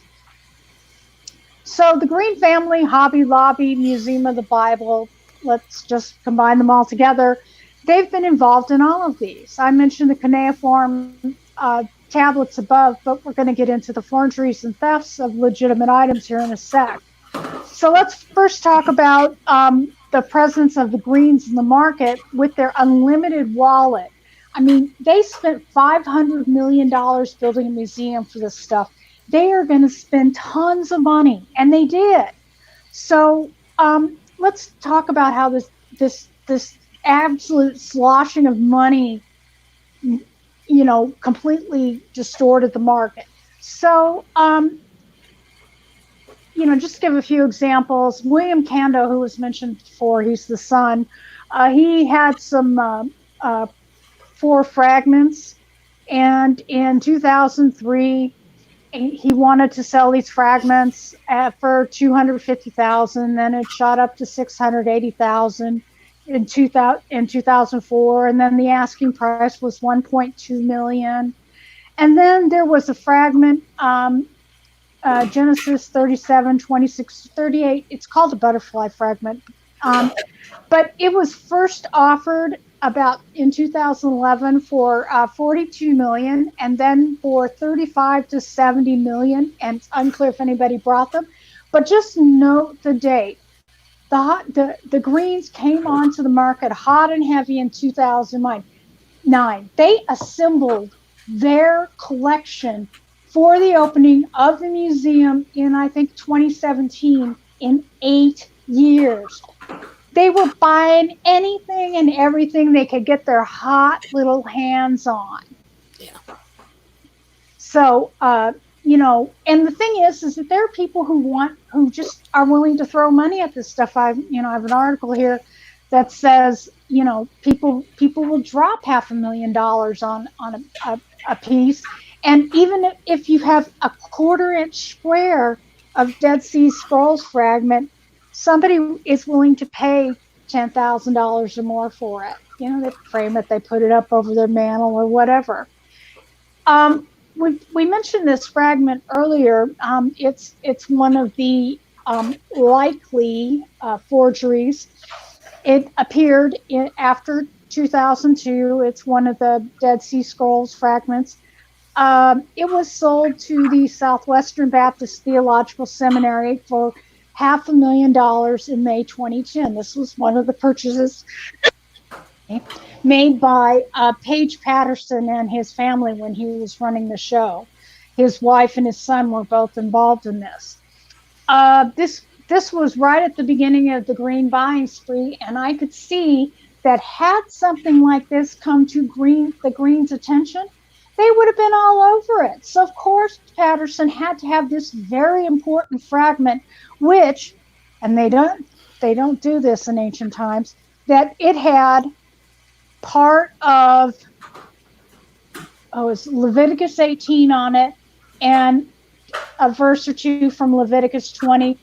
So the Green Family, Hobby Lobby, Museum of the Bible, let's just combine them all together. They've been involved in all of these. I mentioned the cuneiform tablets above, but we're going to get into the forgeries and thefts of legitimate items here in a sec. So let's first talk about the presence of the Greens in the market with their unlimited wallet. I mean, they spent $500 million building a museum for this stuff. They are going to spend tons of money, and they did. So let's talk about how this absolute sloshing of money, completely distorted the market. So, just to give a few examples, William Kando, who was mentioned before, he's the son. He had some 4 fragments, and in 2003, he wanted to sell these fragments for $250,000. Then it shot up to $680,000 in 2004, and then the asking price was $1.2 million. And then there was a fragment. Genesis 37, 26, 38. It's called a butterfly fragment. But it was first offered about in 2011 for $42 million, and then for $35 to $70 million. And it's unclear if anybody brought them. But just note the date. The Greens came onto the market hot and heavy in 2009. They assembled their collection for the opening of the museum in, I think, 2017, in 8 years. They were buying anything and everything they could get their hot little hands on. Yeah. So, and the thing is that there are people who just are willing to throw money at this stuff. I have an article here that says, people will drop $500,000 on a piece. And even if you have a 1/4-inch square of Dead Sea Scrolls fragment, somebody is willing to pay $10,000 or more for it. They frame it, they put it up over their mantle or whatever. we mentioned this fragment earlier. It's one of the likely forgeries. It appeared after 2002. It's one of the Dead Sea Scrolls fragments. It was sold to the Southwestern Baptist Theological Seminary for $500,000 in May 2010. This was one of the purchases made by Paige Patterson and his family when he was running the show. His wife and his son were both involved in this. This was right at the beginning of the green buying spree, and I could see that had something like this come to the Greens' attention, they would have been all over it. So of course Patterson had to have this very important fragment, which, and they don't do this in ancient times, that it had part of it's Leviticus 18 on it, and a verse or two from Leviticus 20.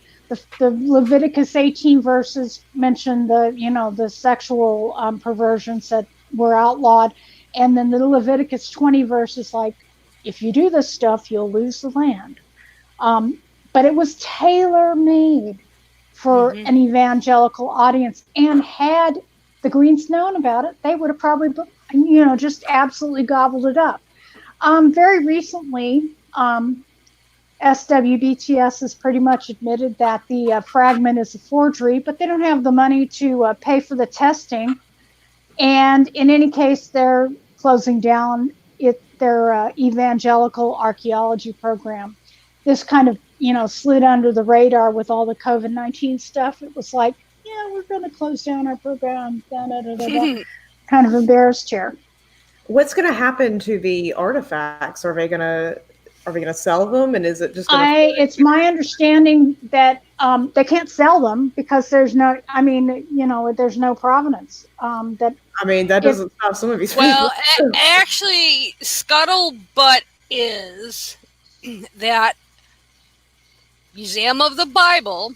The Leviticus 18 verses mention the sexual perversions that were outlawed, and then the Leviticus 20 verses like, if you do this stuff, you'll lose the land. But it was tailor-made for an evangelical audience, and had the Greens known about it, they would have probably, just absolutely gobbled it up. Very recently, SWBTS has pretty much admitted that the fragment is a forgery, but they don't have the money to pay for the testing. And in any case, they're closing down their evangelical archaeology program. This kind of, slid under the radar with all the COVID-19 stuff. It was like, yeah, we're going to close down our program. Kind of embarrassed here. What's going to happen to the artifacts? Are they going to sell them, and is it just? It's my understanding that they can't sell them because there's no. There's no provenance. That doesn't stop some of these. Well, actually, scuttlebutt is that Museum of the Bible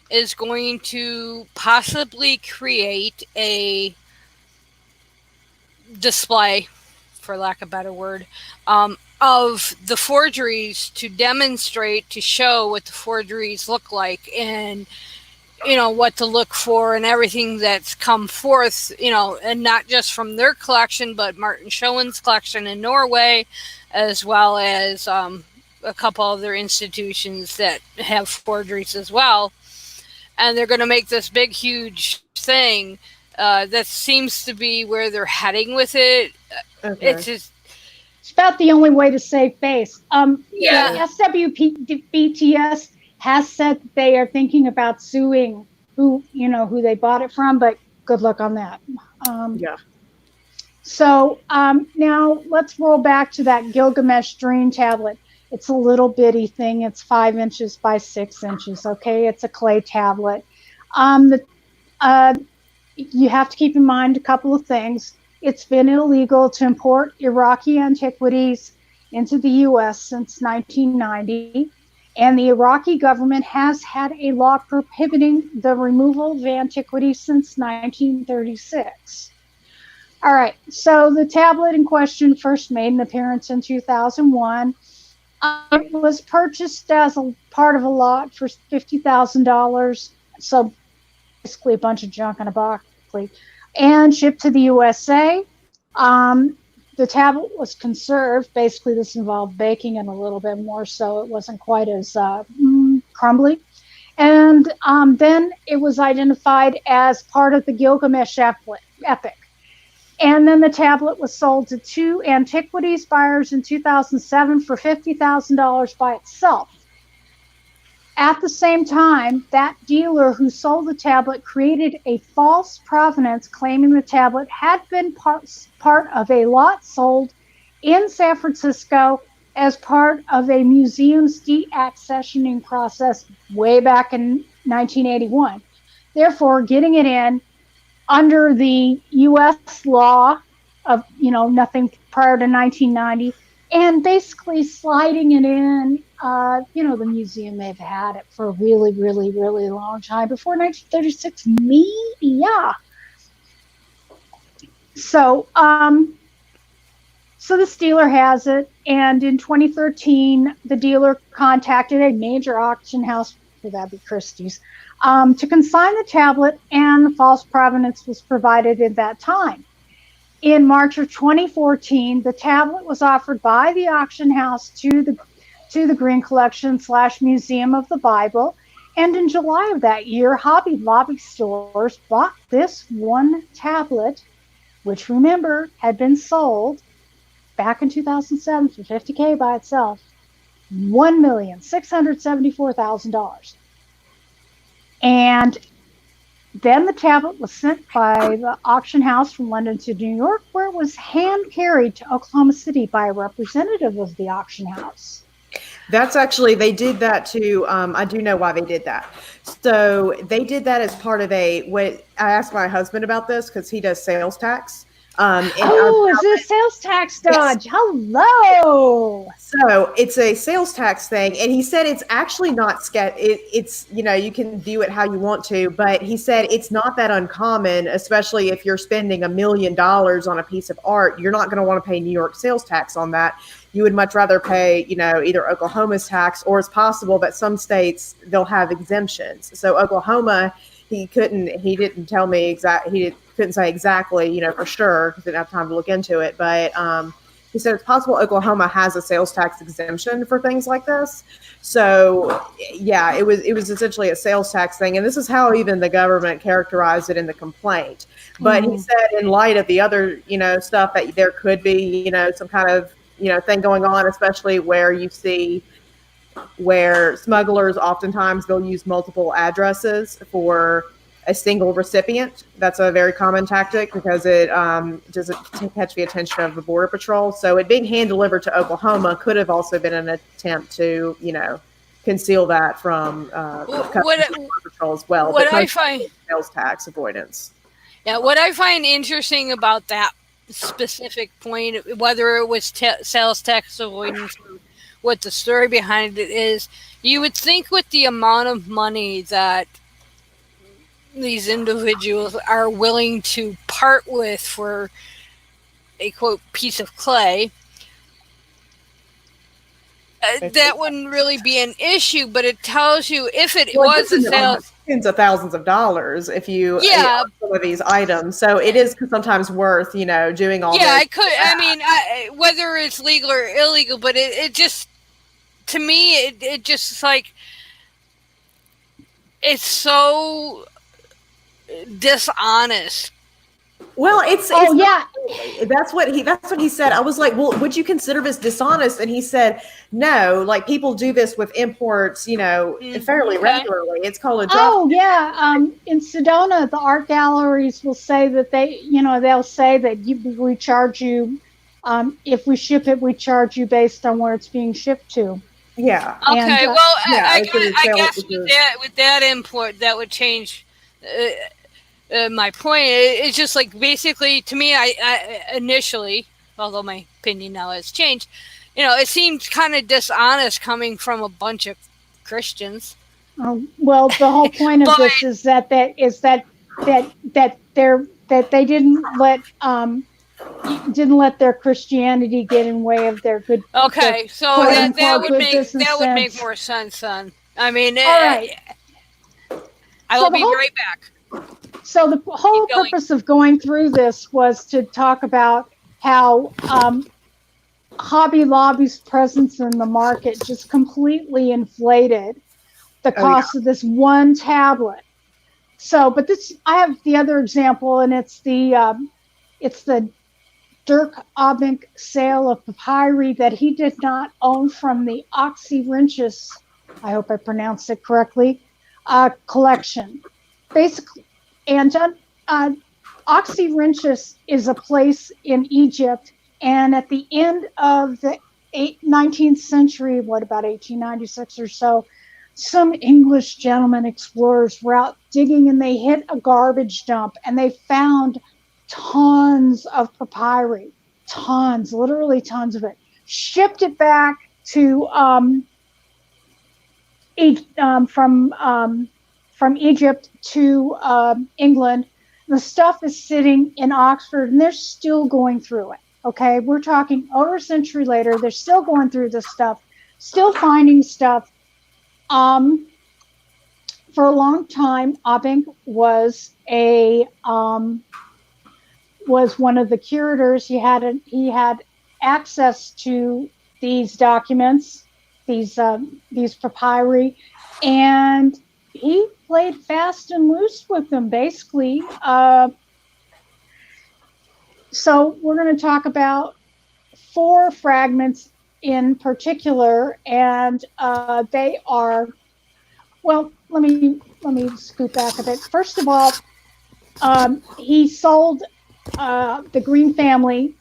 is going to possibly create a display, for lack of a better word, of the forgeries to demonstrate, to show what the forgeries look like, and what to look for, and everything that's come forth, and not just from their collection, but Martin Schoen's collection in Norway, as well as a couple other institutions that have forgeries as well. And they're going to make this big, huge thing. That seems to be where they're heading with it. Okay. It's about the only way to save face. SWBTS has said they are thinking about suing who they bought it from, but good luck on that. So now let's roll back to that Gilgamesh dream tablet. It's a little bitty thing. It's 5 inches by 6 inches. Okay, it's a clay tablet. You have to keep in mind a couple of things. It's been illegal to import Iraqi antiquities into the U.S. since 1990, and the Iraqi government has had a law prohibiting the removal of antiquities since 1936. All right, so the tablet in question first made an appearance in 2001. It was purchased as a part of a lot for $50,000, so basically a bunch of junk in a box, and shipped to the USA. The tablet was conserved. Basically, this involved baking and a little bit more, so it wasn't quite as crumbly. And then it was identified as part of the Gilgamesh epic. And then the tablet was sold to 2 antiquities buyers in 2007 for $50,000 by itself. At the same time, that dealer who sold the tablet created a false provenance claiming the tablet had been part of a lot sold in San Francisco as part of a museum's deaccessioning process way back in 1981. Therefore, getting it in under the U.S. law of, nothing prior to 1990, and basically sliding it in. The museum may have had it for a really, really, really long time, before 1936, maybe, yeah. So, So this dealer has it, and in 2013, the dealer contacted a major auction house, well, that'd be Christie's, to consign the tablet, and false provenance was provided at that time. In March of 2014, the tablet was offered by the auction house to the Green Collection / Museum of the Bible, and in July of that year, Hobby Lobby stores bought this one tablet, which, remember, had been sold back in 2007 for $50K by itself, $1,674,000. And then the tablet was sent by the auction house from London to New York, where it was hand carried to Oklahoma City by a representative of the auction house. That's actually, they did that to, I do know why they did that. So they did that as part of I asked my husband about this because he does sales tax. Is it a sales tax dodge? Yes. Hello. So it's a sales tax thing, and he said it's actually not it's you can view it how you want to, but he said it's not that uncommon, especially if you're spending $1 million on a piece of art. You're not going to want to pay New York sales tax on that. You would much rather pay, either Oklahoma's tax, or it's possible that some states they'll have exemptions. So Oklahoma, he didn't tell me exactly. Couldn't say exactly, for sure, because didn't have time to look into it. But he said it's possible Oklahoma has a sales tax exemption for things like this. So yeah, it was essentially a sales tax thing, and this is how even the government characterized it in the complaint. But he said, in light of the other, stuff, that there could be, some kind of, thing going on, especially where you see where smugglers oftentimes they'll use multiple addresses for a single recipient. That's a very common tactic because it doesn't catch the attention of the Border Patrol. So it being hand delivered to Oklahoma could have also been an attempt to, conceal that from Border Patrol as well. What I find sales tax avoidance. Yeah, what I find interesting about that specific point, whether it was sales tax avoidance or what the story behind it is, you would think with the amount of money that these individuals are willing to part with for a quote piece of clay, that wouldn't really be an issue. But it tells you if it was a sales, tens of thousands of dollars if you some of these items. So it is sometimes worth doing all. Yeah, I mean, whether it's legal or illegal, but it just, to me, it just like, it's so dishonest. Well, that's what he said. I was like, well, would you consider this dishonest? And he said, no, like people do this with imports, fairly regularly. It's called a drop. In Sedona, the art galleries will say that they'll say that we charge you, if we ship it, we charge you based on where it's being shipped to. Yeah. Okay. I guess with that import, that would change my point. It's just like, basically, to me, I initially, although my opinion now has changed, it seemed kind of dishonest coming from a bunch of Christians. Well, the whole point of this is that they didn't let their Christianity get in way of their good. Okay, so that would make more sense then. I mean, all right. I will be right back. So the whole purpose of going through this was to talk about how Hobby Lobby's presence in the market just completely inflated the cost of this one tablet. So, but I have the other example, and it's the Dirk Abink sale of papyri that he did not own from the Oxyrhynchus, I hope I pronounced it correctly, collection. Basically, and Oxyrhynchus is a place in Egypt, and at the end of the 19th century, about 1896 or so, some English gentlemen explorers were out digging, and they hit a garbage dump, and they found tons of papyri, literally tons of it. Shipped it back to from Egypt to England. The stuff is sitting in Oxford, and they're still going through it. Okay, we're talking over a century later. They're still going through this stuff, still finding stuff. For a long time, Abink was one of the curators. He had access to these documents, these papyri, and he played fast and loose with them, basically. So we're going to talk about 4 fragments in particular, and they are, well, let me scoot back a bit. First of all, he sold the Green family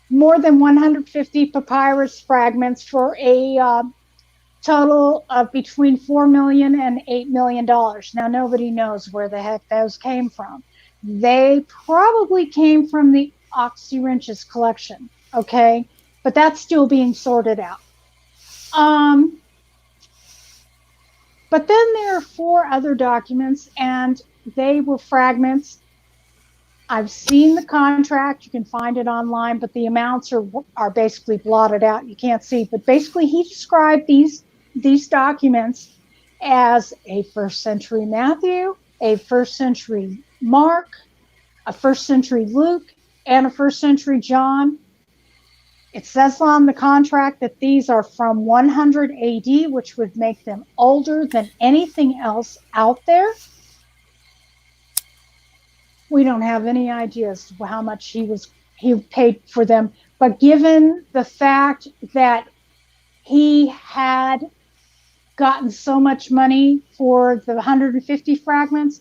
more than 150 papyrus fragments for a total of between $4 million and $8 million. Now, nobody knows where the heck those came from. They probably came from the Oxyrhynchus collection, okay? But that's still being sorted out. But then there are 4 other documents, and they were fragments. I've seen the contract. You can find it online, but the amounts are basically blotted out. You can't see. But basically, he described these documents as a 1st century Matthew, a 1st century Mark, a 1st century Luke, and a 1st century John. It says on the contract that these are from 100 AD, which would make them older than anything else out there. We don't have any idea as to how much he paid for them. But given the fact that he had gotten so much money for the 150 fragments,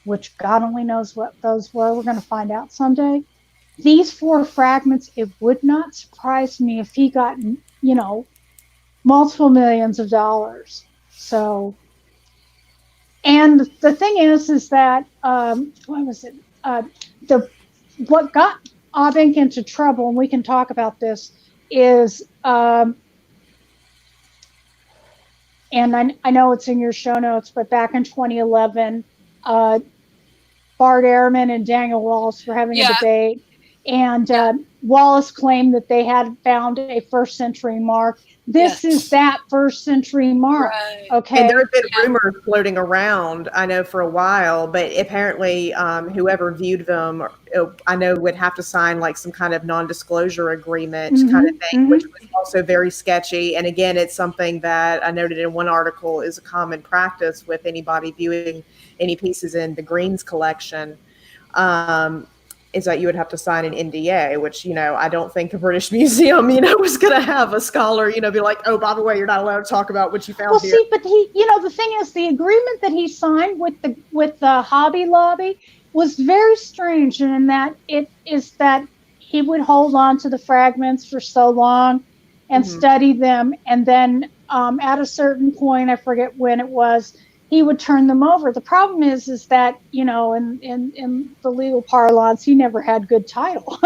which God only knows what those were, we're going to find out someday. These 4 fragments, it would not surprise me if he got, multiple millions of dollars. So, and the thing is that, what was it? What got Abink into trouble, and we can talk about this, is, and I know it's in your show notes, but back in 2011, Bart Ehrman and Daniel Wallace were having a debate. And Wallace claimed that they had found a 1st century mark. This is that 1st century mark. Right. Okay. And there have been rumors floating around, I know, for a while, but apparently whoever viewed them, I know, would have to sign like some kind of non-disclosure agreement kind of thing, which was also very sketchy. And again, it's something that I noted in one article is a common practice with anybody viewing any pieces in the Greens collection. Is that you would have to sign an NDA, which, I don't think the British Museum, was going to have a scholar, be like, oh, by the way, you're not allowed to talk about what you found here. Well, see, but the thing is, the agreement that he signed with the Hobby Lobby was very strange, in that it is that he would hold on to the fragments for so long and study them, and then at a certain point, I forget when it was, he would turn them over. The problem is that, in the legal parlance, he never had good title.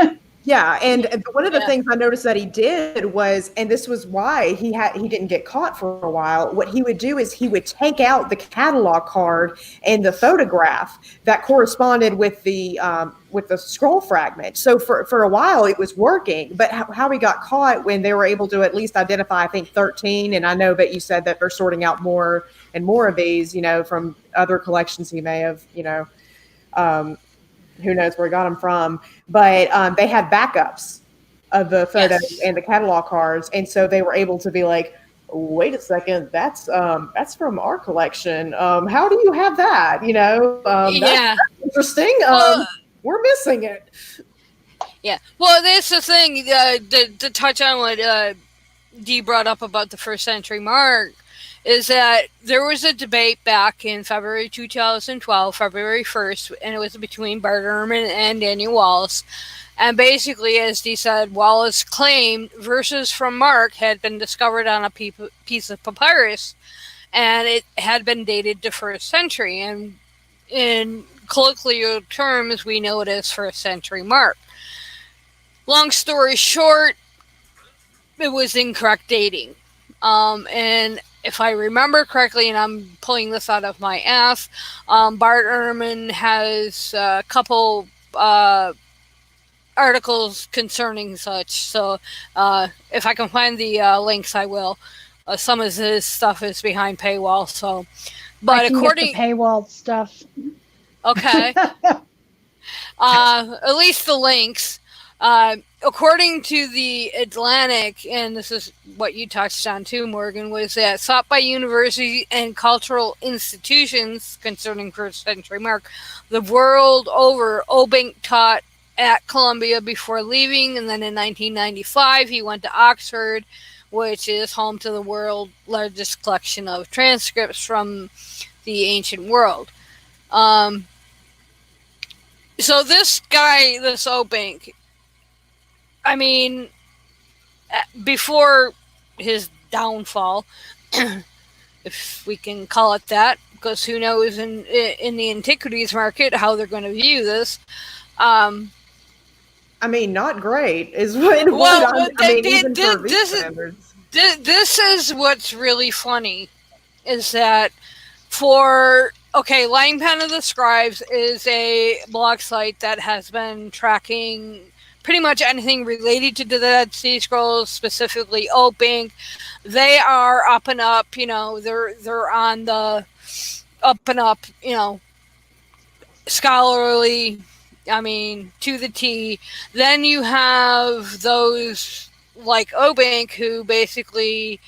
Yeah, and one of the things I noticed that he did was, and this was why he didn't get caught for a while, what he would do is he would take out the catalog card and the photograph that corresponded with the scroll fragment. So for a while it was working, but how he got caught when they were able to at least identify, I think, 13, and I know that you said that they're sorting out more and more of these, from other collections he may have, who knows where he got them from, but they had backups of the photos and the catalog cards, and so they were able to be like, wait a second, that's from our collection. How do you have that? That's interesting. We're missing it. Yeah. Well, that's the thing. To touch on what Dee brought up about the 1st century mark, is that there was a debate back in February 2012, February 1st, and it was between Bart Ehrman and Daniel Wallace. And basically, as Dee said, Wallace claimed verses from Mark had been discovered on a piece of papyrus, and it had been dated to 1st century. And in colloquial terms, we know it as 1st century Mark. Long story short, it was incorrect dating. And if I remember correctly, and I'm pulling this out of my ass, Bart Ehrman has a couple articles concerning such. So if I can find the links, I will. Some of this stuff is behind paywall. So, but I can according get the paywall stuff. okay, at least the links. According to the Atlantic, and this is what you touched on too, Morgan, was that sought by universities and cultural institutions concerning first century Mark, the world over, Obank taught at Columbia before leaving, and then in 1995 he went to Oxford, which is home to the world's largest collection of transcripts from the ancient world. So this guy, this Obank, I mean, before his downfall, if we can call it that, because who knows in the antiquities market how they're going to view this. I mean, not great is what. Even for these standards. This is what's really funny, is that Lying Pen of the Scribes is a blog site that has been tracking pretty much anything related to the Dead Sea Scrolls, specifically Obank. They are up and up, they're on the up and up, scholarly, to the T. Then you have those like Obank who basically,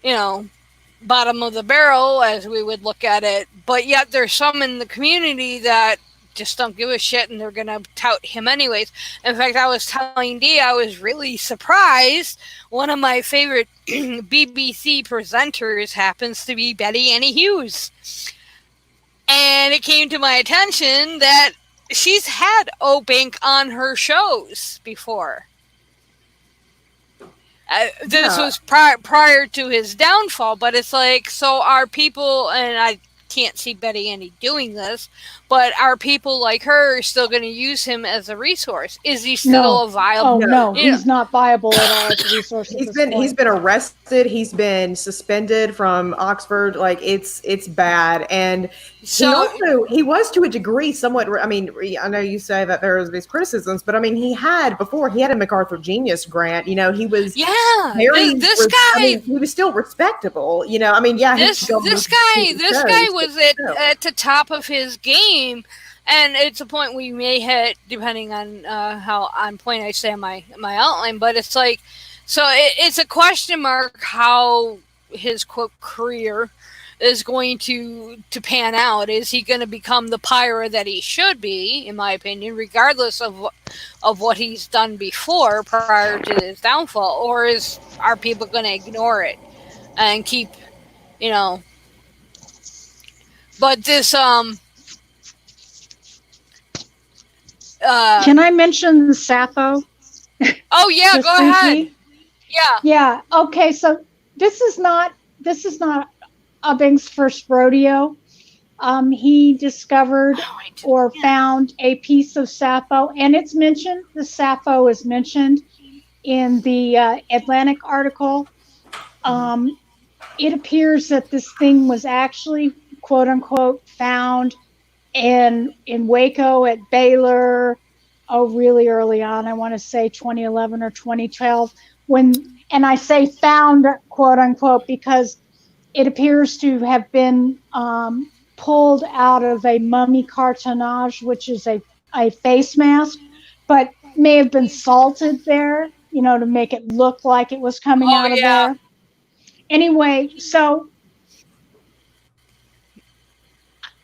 bottom of the barrel as we would look at it, but yet there's some in the community that just don't give a shit and they're gonna tout him anyways. In fact, I was telling Dee I was really surprised. One of my favorite BBC presenters happens to be Betty Annie Hughes, and it came to my attention that she's had Obank on her shows before. This was prior to his downfall, but it's like, so are people, and I can't see Betty Annie doing this, but are people like her still going to use him as a resource? Is he still a viable? Oh no, he's not viable at all as a resource. He's been arrested. He's been suspended from Oxford. Like it's bad, and so he was to a degree somewhat. I mean, I know you say that there was these criticisms, but I mean, he had a MacArthur Genius Grant. He was this guy. He was still respectable. This guy was at the top of his game, and it's a point we may hit depending on how on point I say my outline. But it's like, so it's a question mark how his quote career is going to pan out. Is he going to become the pyre that he should be, in my opinion, regardless of what he's done before prior to his downfall, or are people going to ignore it and keep, But this can I mention the Sappho? Oh yeah, go ahead. Yeah. Okay, so this is not Obank's first rodeo. He discovered or found a piece of Sappho, and it's mentioned. The Sappho is mentioned in the Atlantic article. It appears that this thing was actually, quote unquote, found in Waco at Baylor, really early on. I want to say 2011 or 2012. And I say found, quote unquote, because it appears to have been pulled out of a mummy cartonnage, which is a face mask, but may have been salted there, to make it look like it was coming out of there. Anyway, so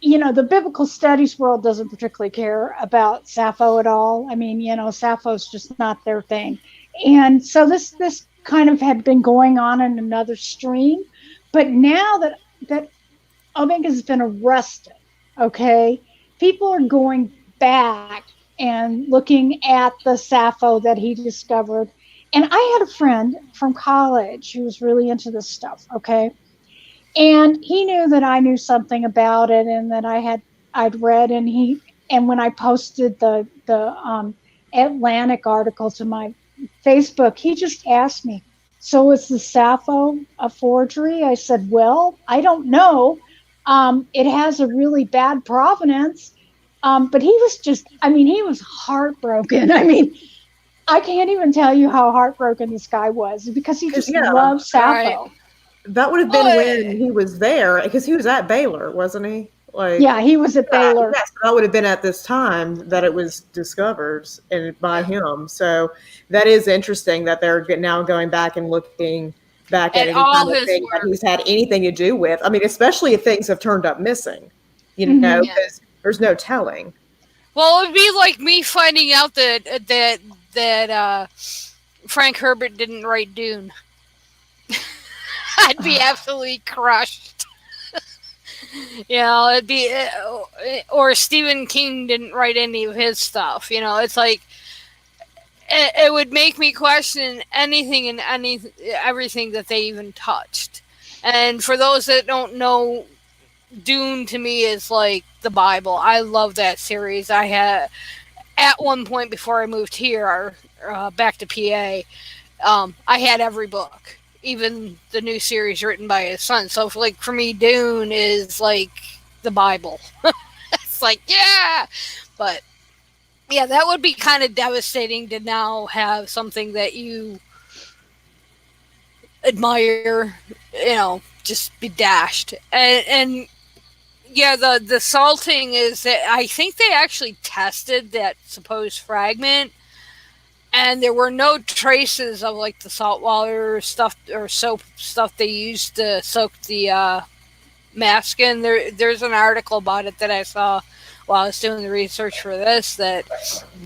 the biblical studies world doesn't particularly care about Sappho at all. I mean, Sappho's just not their thing. And so this kind of had been going on in another stream. But now that Obank has been arrested, okay, people are going back and looking at the Sappho that he discovered. And I had a friend from college who was really into this stuff, okay? And he knew that I knew something about it and that I'd read, and when I posted the Atlantic article to my Facebook, he just asked me, so is the Sappho a forgery? I said, well, I don't know. It has a really bad provenance. But he was just, I mean, he was heartbroken. I mean, I can't even tell you how heartbroken this guy was because he just loved Sappho. Right. That would have been when he was there, because he was at Baylor, wasn't he? Like, yeah, he was at Baylor. Yes, that would have been at this time that it was discovered by him. So that is interesting that they're now going back and looking back at any all kind of his thing work that he's had anything to do with. I mean, especially if things have turned up missing, you know, because there's no telling. Well, it would be like me finding out that Frank Herbert didn't write Dune. I'd be absolutely crushed. You know, it'd be, or Stephen King didn't write any of his stuff. You know, it's like it would make me question anything and everything that they even touched. And for those that don't know, Dune to me is like the Bible. I love that series. I had at one point before I moved here, back to PA, I had every book, even the new series written by his son. So for me, Dune is like the Bible. It's like, yeah, but yeah, that would be kind of devastating to now have something that you admire, you know, just be dashed. And yeah, the salting is that I think they actually tested that supposed fragment, and there were no traces of like the saltwater stuff or soap stuff they used to soak the mask in. There's an article about it that I saw while I was doing the research for this that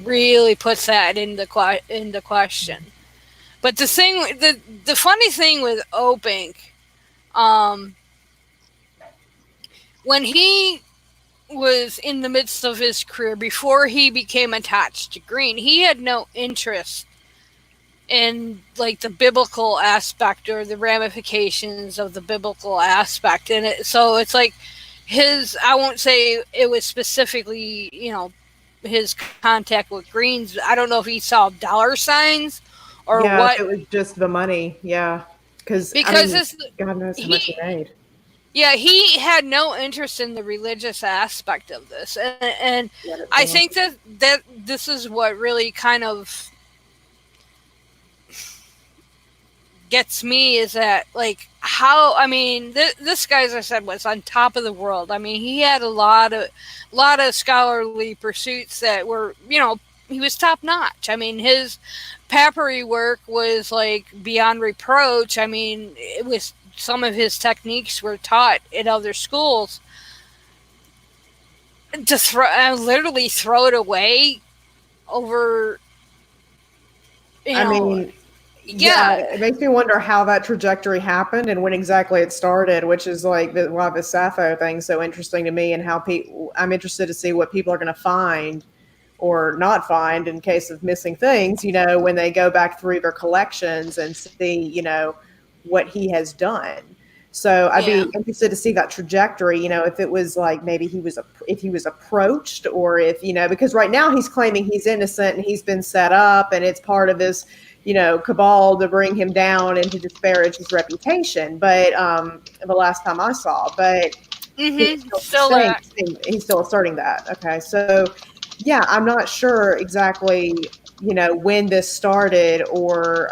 really puts that into question. But the funny thing with Opink, when he was in the midst of his career, before he became attached to green, he had no interest in like the biblical aspect or the ramifications of the biblical aspect in it. So it's like I won't say it was specifically, you know, his contact with greens. I don't know if he saw dollar signs or what. It was just the money. Yeah. Because God knows how much he made. Yeah, he had no interest in the religious aspect of this, and I think that this is what really kind of gets me is that, like, how, I mean, this guy, as I said, was on top of the world. I mean, he had a lot of scholarly pursuits that were, you know, he was top notch. I mean, his papyri work was like beyond reproach. I mean, it was. Some of his techniques were taught in other schools. To literally throw it away over, you know, I mean, yeah, it makes me wonder how that trajectory happened and when exactly it started, which is like why the Sappho thing so interesting to me, and how I'm interested to see what people are going to find or not find in case of missing things, you know, when they go back through their collections and see, you know, what he has done. So I'd be interested to see that trajectory, you know, if it was like maybe if he was approached, or if, you know, because right now he's claiming he's innocent and he's been set up and it's part of this, you know, cabal to bring him down and to disparage his reputation. But the last time I saw, but he's still asserting that. Okay. So yeah, I'm not sure exactly, you know, when this started or,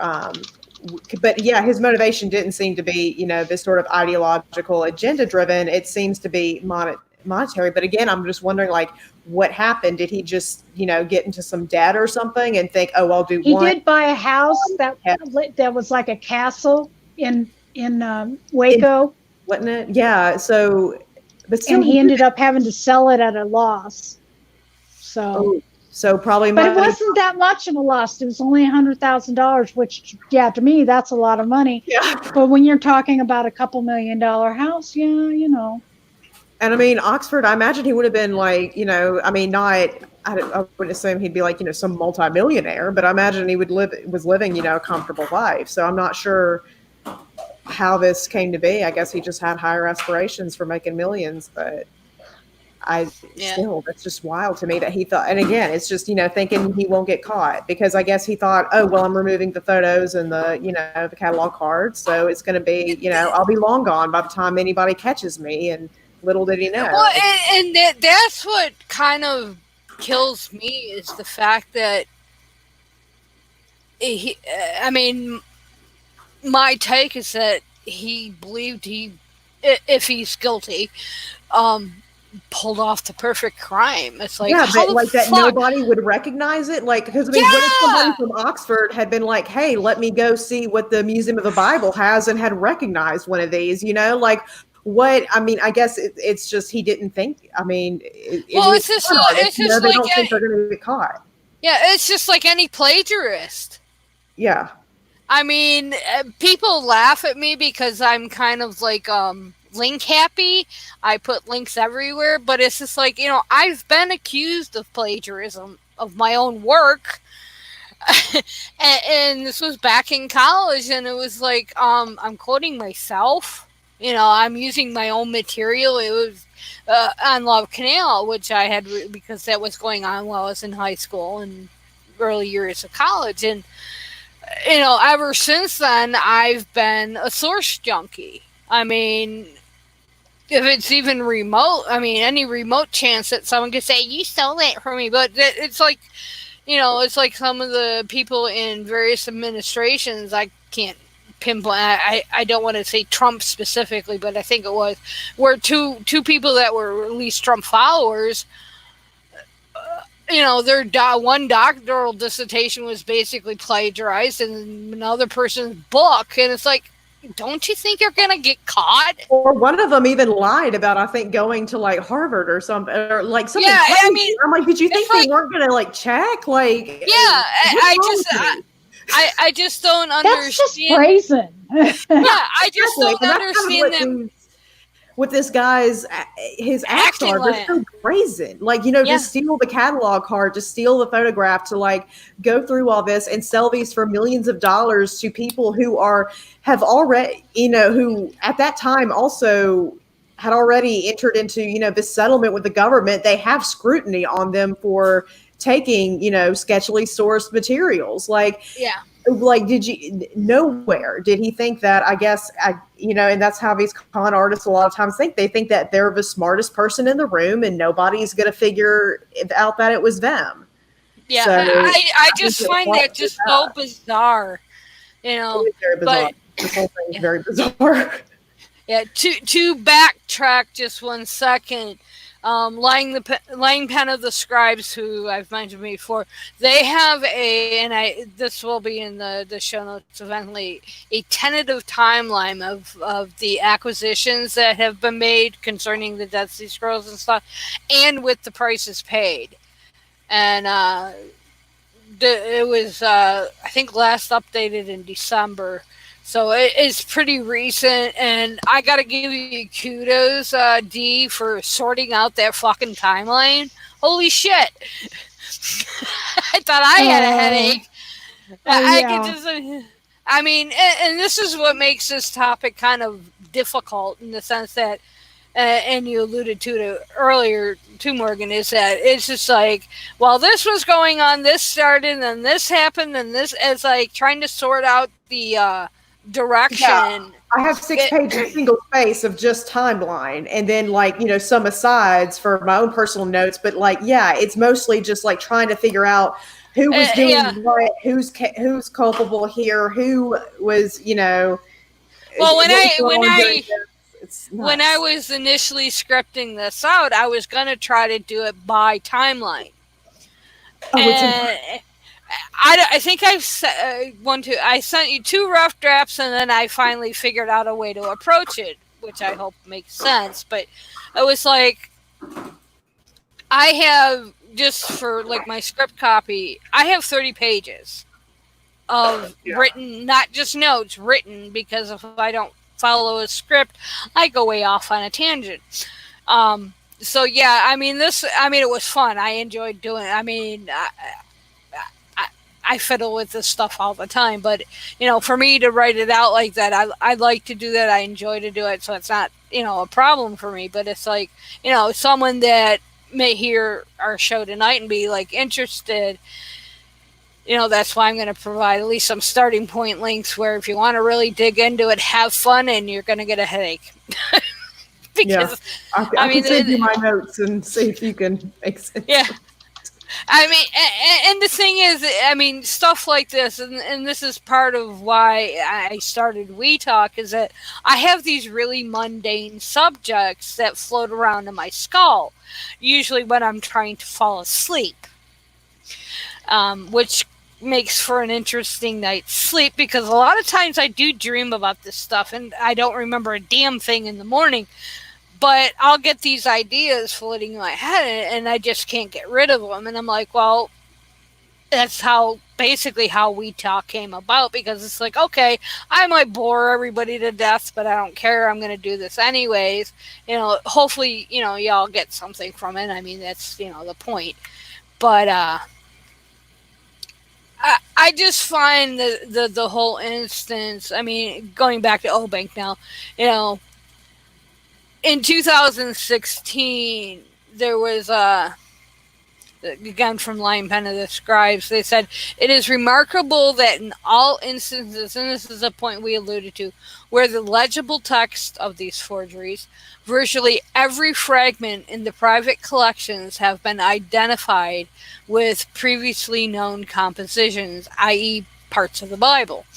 but yeah, his motivation didn't seem to be, you know, this sort of ideological agenda driven. It seems to be monetary. But again, I'm just wondering, like, what happened? Did he just, you know, get into some debt or something and think, oh, I'll do one? He did buy a house that was like a castle in Waco. Wasn't it? Yeah. So, but still, and he ended up having to sell it at a loss. So probably, but it wasn't that much of a loss. It was only $100,000, which, yeah, to me, that's a lot of money. Yeah. But when you're talking about a couple $1 million house, yeah, you know. And I mean, Oxford, I imagine he would have been like, you know, I mean, I would assume he'd be like, you know, some multimillionaire, but I imagine he was living, you know, a comfortable life. So I'm not sure how this came to be. I guess he just had higher aspirations for making millions, but still, that's just wild to me that he thought, and again, it's just, you know, thinking he won't get caught, because I guess he thought, oh, well, I'm removing the photos and the, you know, the catalog cards. So it's going to be, you know, I'll be long gone by the time anybody catches me and Little did he know. Well, and that's what kind of kills me is the fact that he, I mean, my take is that he believed if he's guilty, pulled off the perfect crime. It's like, yeah, how but like that fuck? nobody would recognize it. Like, because I mean, what if somebody from Oxford had been like, "Hey, let me go see what the Museum of the Bible has," and had recognized one of these? You know, like what? I mean, I guess it's just he didn't think. I mean, it's just they like don't think they're going to get caught. Yeah, it's just like any plagiarist. Yeah. I mean, people laugh at me because I'm kind of like link happy. I put links everywhere, but it's just like, I've been accused of plagiarism of my own work. and this was back in college, and it was like, I'm quoting myself. I'm using my own material. It was on Love Canal, which I had because that was going on while I was in high school and early years of college. And ever since then, I've been a source junkie. I mean, if it's even remote, any remote chance that someone could say, you stole that from me. But it's like, it's like some of the people in various administrations, I can't pinpoint, I don't want to say Trump specifically, but I think it was, were two people that were at least Trump followers. Their one doctoral dissertation was basically plagiarized in another person's book. And it's like, don't you think you're going to get caught? Or one of them even lied about, I think, going to like Harvard or something, or like something. Yeah, crazy. I'm like, did you think they weren't going to like check? Like, yeah, I just don't understand. That's just brazen. Yeah, I just don't understand them. What this guy's his acts are, they're so brazen. Like, just steal the catalog card, just steal the photograph, to like go through all this and sell these for millions of dollars to people who have already, who at that time also had already entered into, this settlement with the government. They have scrutiny on them for taking, sketchily sourced materials. Like, yeah. Like, nowhere did he think that, I guess, and that's how these con artists a lot of times think. They think that they're the smartest person in the room and nobody's going to figure out that it was them. Yeah, so, I just find that just so bizarre, It is very bizarre. But this whole thing is very bizarre. Yeah, to backtrack just 1 second, Lying Pen of the Scribes, who I've mentioned before, they have this will be in the show notes eventually, a tentative timeline of the acquisitions that have been made concerning the Dead Sea Scrolls and stuff, and with the prices paid. And it was, I think, last updated in December. So it's pretty recent, and I gotta give you kudos, Dee, for sorting out that fucking timeline. Holy shit! I thought I had a headache. And this is what makes this topic kind of difficult in the sense that, and you alluded to it earlier too, Morgan, is that it's just like, while this was going on, this started, and then this happened, and this is like trying to sort out the direction. Yeah. I have 6 pages single space of just timeline, and then like some asides for my own personal notes. But like, it's mostly just like trying to figure out who was doing what, who's culpable here, who was Well, when I was initially scripting this out, I was gonna try to do it by timeline. I think I sent you 2 rough drafts, and then I finally figured out a way to approach it, which I hope makes sense. But it was like, I have, just for like my script copy, I have 30 pages of written, not just notes, written, because if I don't follow a script, I go way off on a tangent. So yeah, it was fun. I enjoyed doing it. I fiddle with this stuff all the time, but for me to write it out like that, I like to do that. I enjoy to do it, so it's not a problem for me. But it's like someone that may hear our show tonight and be like interested. That's why I'm going to provide at least some starting point links where if you want to really dig into it, have fun, and you're going to get a headache. because I can send you my notes and see if you can make sense. Yeah. I mean, and the thing is, I mean, stuff like this, and this is part of why I started We Talk, is that I have these really mundane subjects that float around in my skull, usually when I'm trying to fall asleep, which makes for an interesting night's sleep, because a lot of times I do dream about this stuff, and I don't remember a damn thing in the morning. But I'll get these ideas floating in my head, and I just can't get rid of them. And I'm like, well, that's basically how We Talk came about, because it's like, okay, I might bore everybody to death, but I don't care. I'm going to do this anyways. Hopefully, y'all get something from it. I mean, that's, the point. But I just find the whole instance, I mean, going back to Obank now, in 2016, there was again from Lion Pen of the Scribes, they said, it is remarkable that in all instances, and this is a point we alluded to, where the legible text of these forgeries, virtually every fragment in the private collections have been identified with previously known compositions, i.e. parts of the Bible.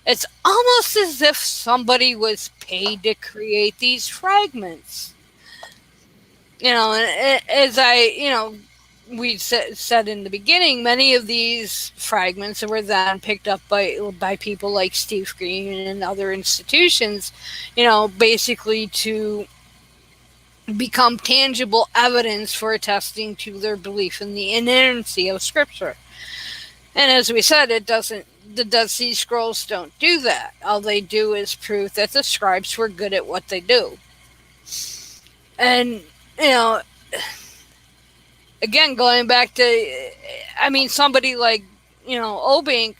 It's almost as if somebody was paid to create these fragments. And as we said in the beginning, many of these fragments were then picked up by people like Steve Green and other institutions, basically to become tangible evidence for attesting to their belief in the inerrancy of Scripture. And as we said, the Dead Sea Scrolls don't do that. All they do is prove that the scribes were good at what they do. And, again, going back to, I mean, somebody like, Obank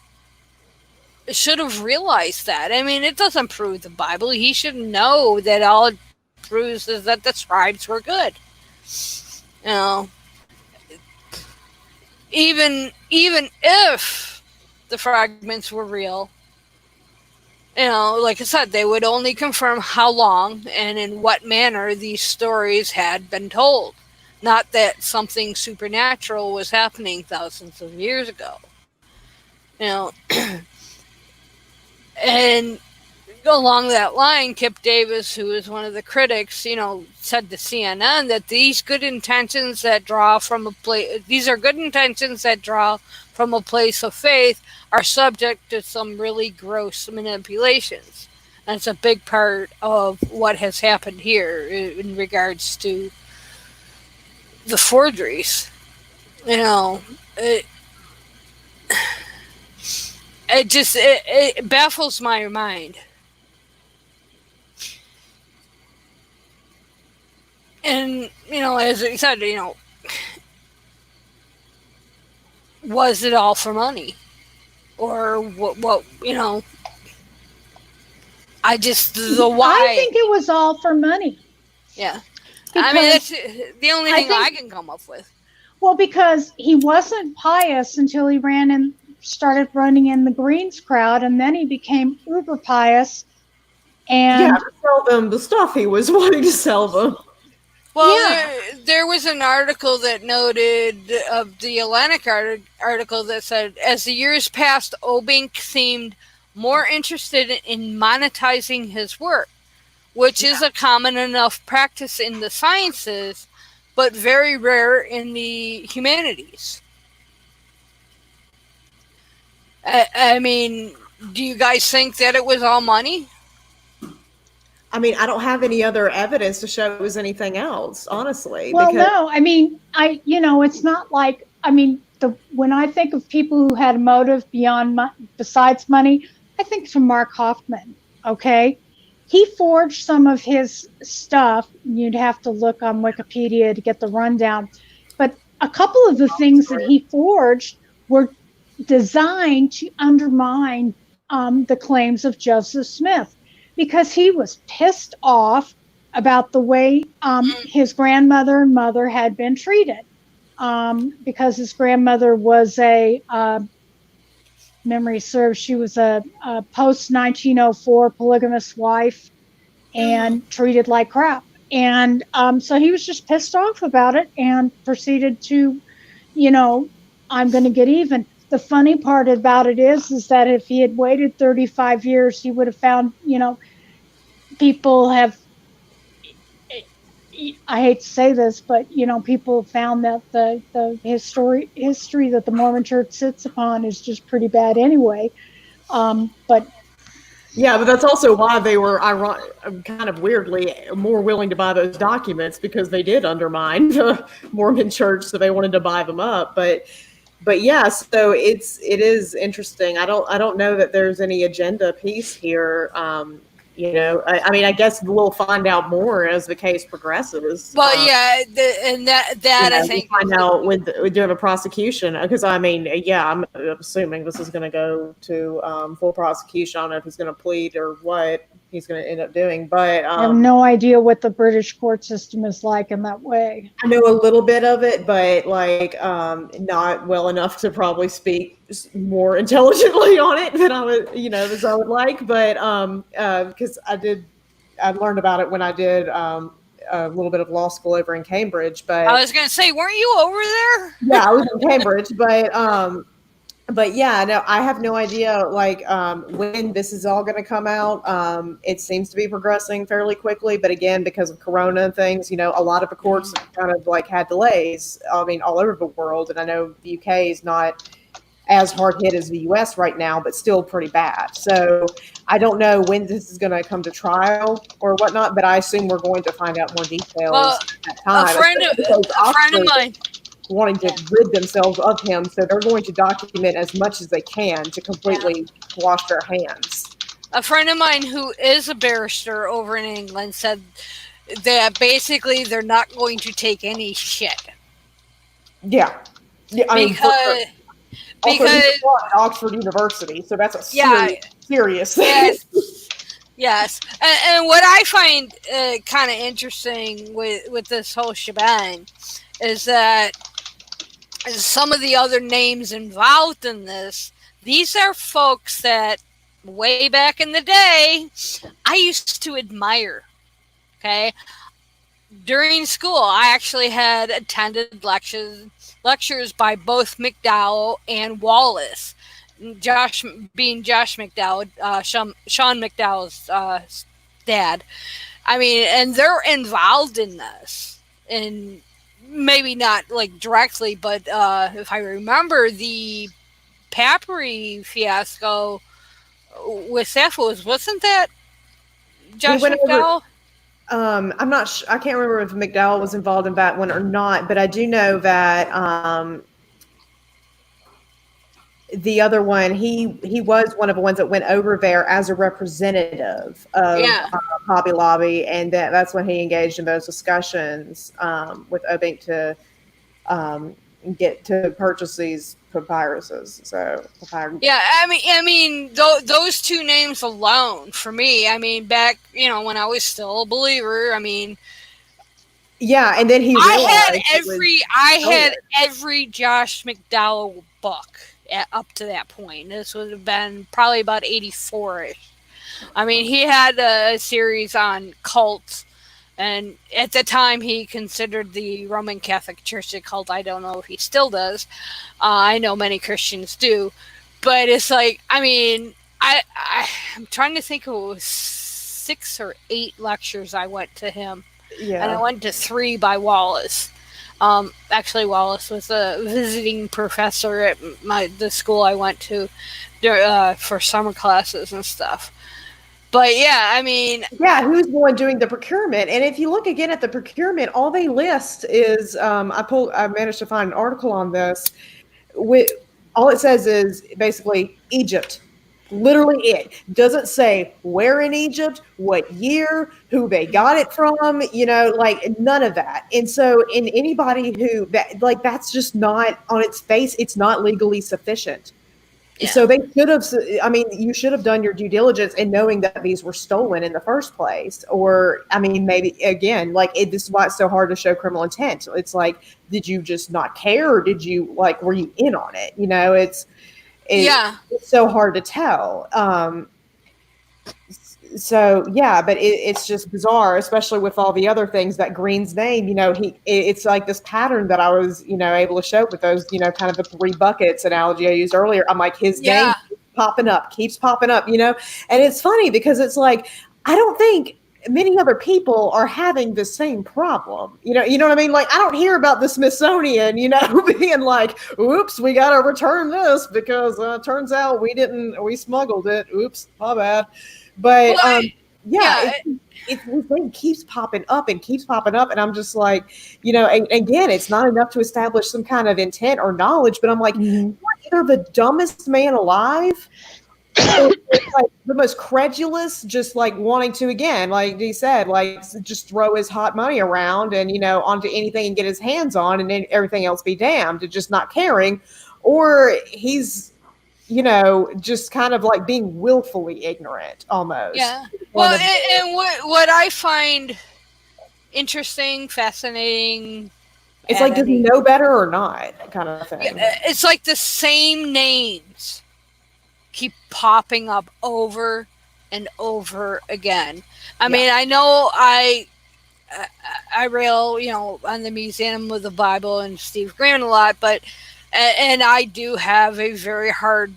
should have realized that. I mean, it doesn't prove the Bible. He should know that all it proves is that the scribes were good. Even if the fragments were real, like I said, they would only confirm how long and in what manner these stories had been told. Not that something supernatural was happening thousands of years ago. And along that line, Kip Davis, who is one of the critics, said to CNN that these good intentions that draw from these are good intentions that draw from a place of faith, are subject to some really gross manipulations. And it's a big part of what has happened here in regards to the forgeries. It baffles my mind. And, as I said, was it all for money? Or what I just, the why. I think it was all for money. Yeah. I mean, that's the only thing I can come up with. Well, because he wasn't pious until he started running in the Greens crowd, and then he became uber pious. And to sell them the stuff he was wanting to sell them. Well, there was an article that noted, the Atlantic article that said, as the years passed, Obank seemed more interested in monetizing his work, which is a common enough practice in the sciences, but very rare in the humanities. I mean, do you guys think that it was all money? I mean, I don't have any other evidence to show it was anything else, honestly. Well, no, I mean, it's not like, I mean, when I think of people who had a motive besides money, I think to Mark Hoffman, okay? He forged some of his stuff. You'd have to look on Wikipedia to get the rundown. But a couple of the things that he forged were designed to undermine the claims of Joseph Smith, because he was pissed off about the way his grandmother and mother had been treated, because his grandmother was memory serves, she was a post-1904 polygamous wife and treated like crap. And so he was just pissed off about it and proceeded to, I'm going to get even. The funny part about it is that if he had waited 35 years, he would have found, people have, I hate to say this, but people found that the history that the Mormon Church sits upon is just pretty bad anyway. But yeah, but that's also why they were kind of weirdly more willing to buy those documents, because they did undermine the Mormon Church, so they wanted to buy them up. But yeah, so it is interesting. I don't know that there's any agenda piece here. I mean, I guess we'll find out more as the case progresses. Well, and that I think we'll find out when we do have a prosecution, because I mean, yeah, I'm assuming this is going to go to full prosecution. I don't know if he's going to plead or what he's going to end up doing, but I have no idea what the British court system is like in that way. I know a little bit of it, but not well enough to probably speak more intelligently on it than I would, as I would like. But because I learned about it when I did a little bit of law school over in Cambridge. But I was going to say, weren't you over there? Yeah, I was in Cambridge, but yeah, no, I have no idea when this is all going to come out. It seems to be progressing fairly quickly, but again, because of Corona and things, a lot of the courts have kind of had delays. I mean, all over the world, and I know the UK is not as hard hit as the US right now, but still pretty bad. So I don't know when this is going to come to trial or whatnot, but I assume we're going to find out more details at that time. A friend of mine wanting to rid themselves of him, so they're going to document as much as they can to completely wash their hands. A friend of mine who is a barrister over in England said that basically they're not going to take any shit. Yeah, because Oxford University, so that's a serious thing. Yes. And what I find kind of interesting with this whole shebang is that some of the other names involved in this, these are folks that way back in the day I used to admire. Okay, during school I actually had attended lectures by both McDowell and Wallace. Josh McDowell, Sean McDowell's dad. I mean, and they're involved in this, and maybe not directly, but if I remember, the papyri fiasco with Cephals, wasn't that Josh McDowell? I'm not sure. I can't remember if McDowell was involved in that one or not, but I do know that the other one, he was one of the ones that went over there as a representative of Hobby Lobby, and that's when he engaged in those discussions with Obink to get to purchase these papyruses. So yeah, I mean those two names alone for me. I mean, back when I was still a believer. I mean, yeah, and then I had every Josh McDowell book up to that point. This would have been probably about 84-ish. I mean, he had a series on cults, and at the time he considered the Roman Catholic Church a cult. I don't know if he still does. I know many Christians do, but it's I mean, I'm trying to think, it was 6 or 8 lectures I went to him, and I went to 3 by Wallace. Actually, Wallace was a visiting professor at the school I went to for summer classes and stuff. But yeah, I mean, who's the one doing the procurement? And if you look again at the procurement, all they list is I managed to find an article on this. All it says is basically Egypt. Literally, it doesn't say where in Egypt, what year, who they got it from, none of that. And so, in anybody who that's just not on its face, it's not legally sufficient. Yeah. So they should have. I mean, you should have done your due diligence in knowing that these were stolen in the first place. Or, I mean, maybe again, this is why it's so hard to show criminal intent. It's did you just not care, or did you were you in on it? It's so hard to tell. So yeah, but it's just bizarre, especially with all the other things that Green's name. It's like this pattern that I was, able to show with those, kind of the three buckets analogy I used earlier. I'm like, his name Yeah. keeps popping up, and it's funny because it's like I don't think many other people are having the same problem. You know what I mean? Like I don't hear about the Smithsonian, being like, oops, we got to return this because turns out we smuggled it. Oops, my bad. But Well, yeah, his name keeps popping up and keeps popping up. And I'm just like, and again, it's not enough to establish some kind of intent or knowledge, but I'm like, you're either the dumbest man alive or like the most credulous, just like wanting to, again, like he said, like just throw his hot money around and, onto anything and get his hands on and then everything else be damned and just not caring. Or he's, just kind of like being willfully ignorant almost. Yeah. Well, and what I find interesting, fascinating, it's like, does he know better or not, kind of thing. It's like the same names keep popping up over and over again. I mean, I know I rail, on the Museum of the Bible and Steve Green a lot, but and I do have a very hard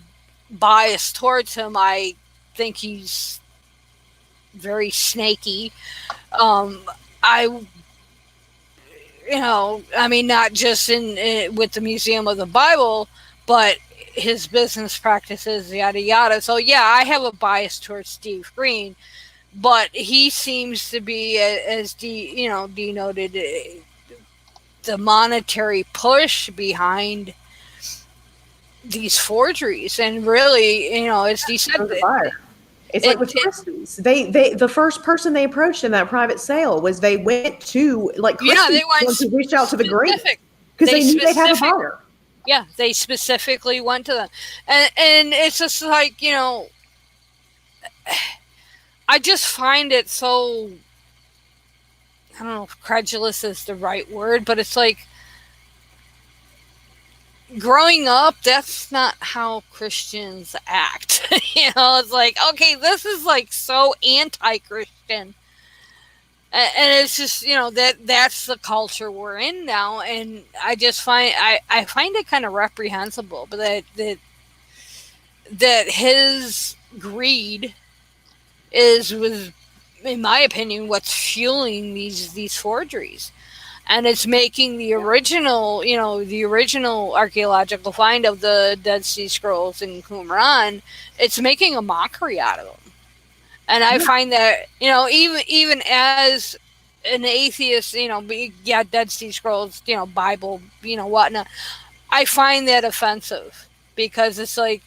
bias towards him. I think he's very snaky. I mean, not just in with the Museum of the Bible, but his business practices, yada yada. So yeah, I have a bias towards Steve Green, but he seems to be, as denoted, the monetary push behind these forgeries. And really, as he said, it's like with Christie's. They the first person they approached in that private sale was they went to like Christie, they went to reach out to the Greek because they knew they'd have a buyer. Yeah, they specifically went to them, and it's just like I just find it so, I don't know if credulous is the right word, but it's like growing up, that's not how Christians act. It's like, okay, this is like so anti-Christian. And it's just, that's the culture we're in now. And I just find, I find it kind of reprehensible, but that his greed was, in my opinion, what's fueling these forgeries. And it's making the original, the original archaeological find of the Dead Sea Scrolls in Qumran, it's making a mockery out of them. And I find that, even as an atheist, Dead Sea Scrolls, Bible, whatnot, I find that offensive because it's like,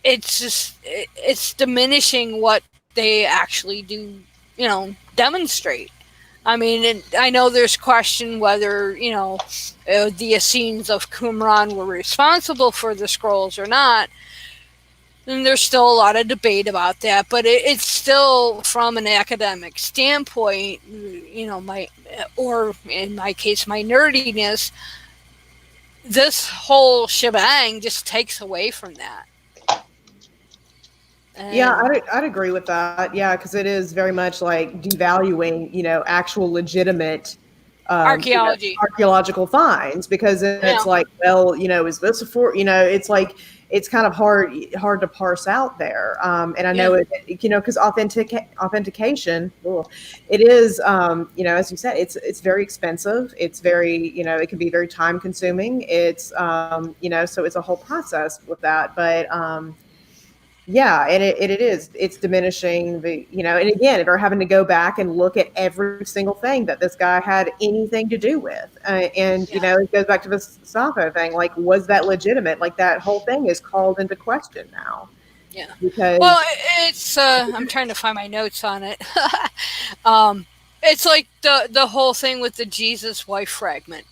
it's diminishing what they actually do, demonstrate. I mean, and I know there's question whether, the Essenes of Qumran were responsible for the scrolls or not. And there's still a lot of debate about that, but it's still, from an academic standpoint, or in my case, my nerdiness, this whole shebang just takes away from that. Yeah, I'd agree with that. Yeah, because it is very much like devaluing, actual legitimate archaeological finds, because it's like, well, is this it's like, it's kind of hard to parse out there. And I know it, because authentication, it is, as you said, it's very expensive. It's very, it can be very time consuming. It's, so it's a whole process with that. But, yeah, and it's diminishing the, and again, they're having to go back and look at every single thing that this guy had anything to do with. It goes back to the Sappho thing. Like, was that legitimate? Like, that whole thing is called into question now. Yeah. Because, well, it's, I'm trying to find my notes on it. It's like the whole thing with the Jesus wife fragment.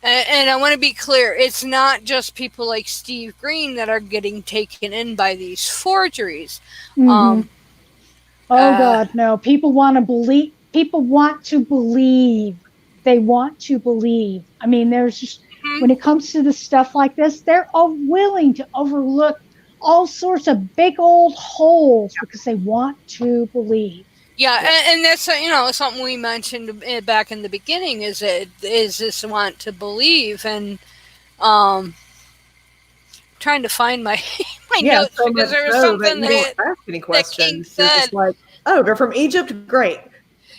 And I want to be clear, it's not just people like Steve Green that are getting taken in by these forgeries. Mm-hmm. God, no. People want to believe. People want to believe. They want to believe. I mean, there's just, when it comes to the stuff like this, they're all willing to overlook all sorts of big old holes because they want to believe. Yeah, and that's something we mentioned back in the beginning is this want to believe, and trying to find my notes so because much there was so that something you don't ask any that King questions. You're said. just like, oh, they're from Egypt, great.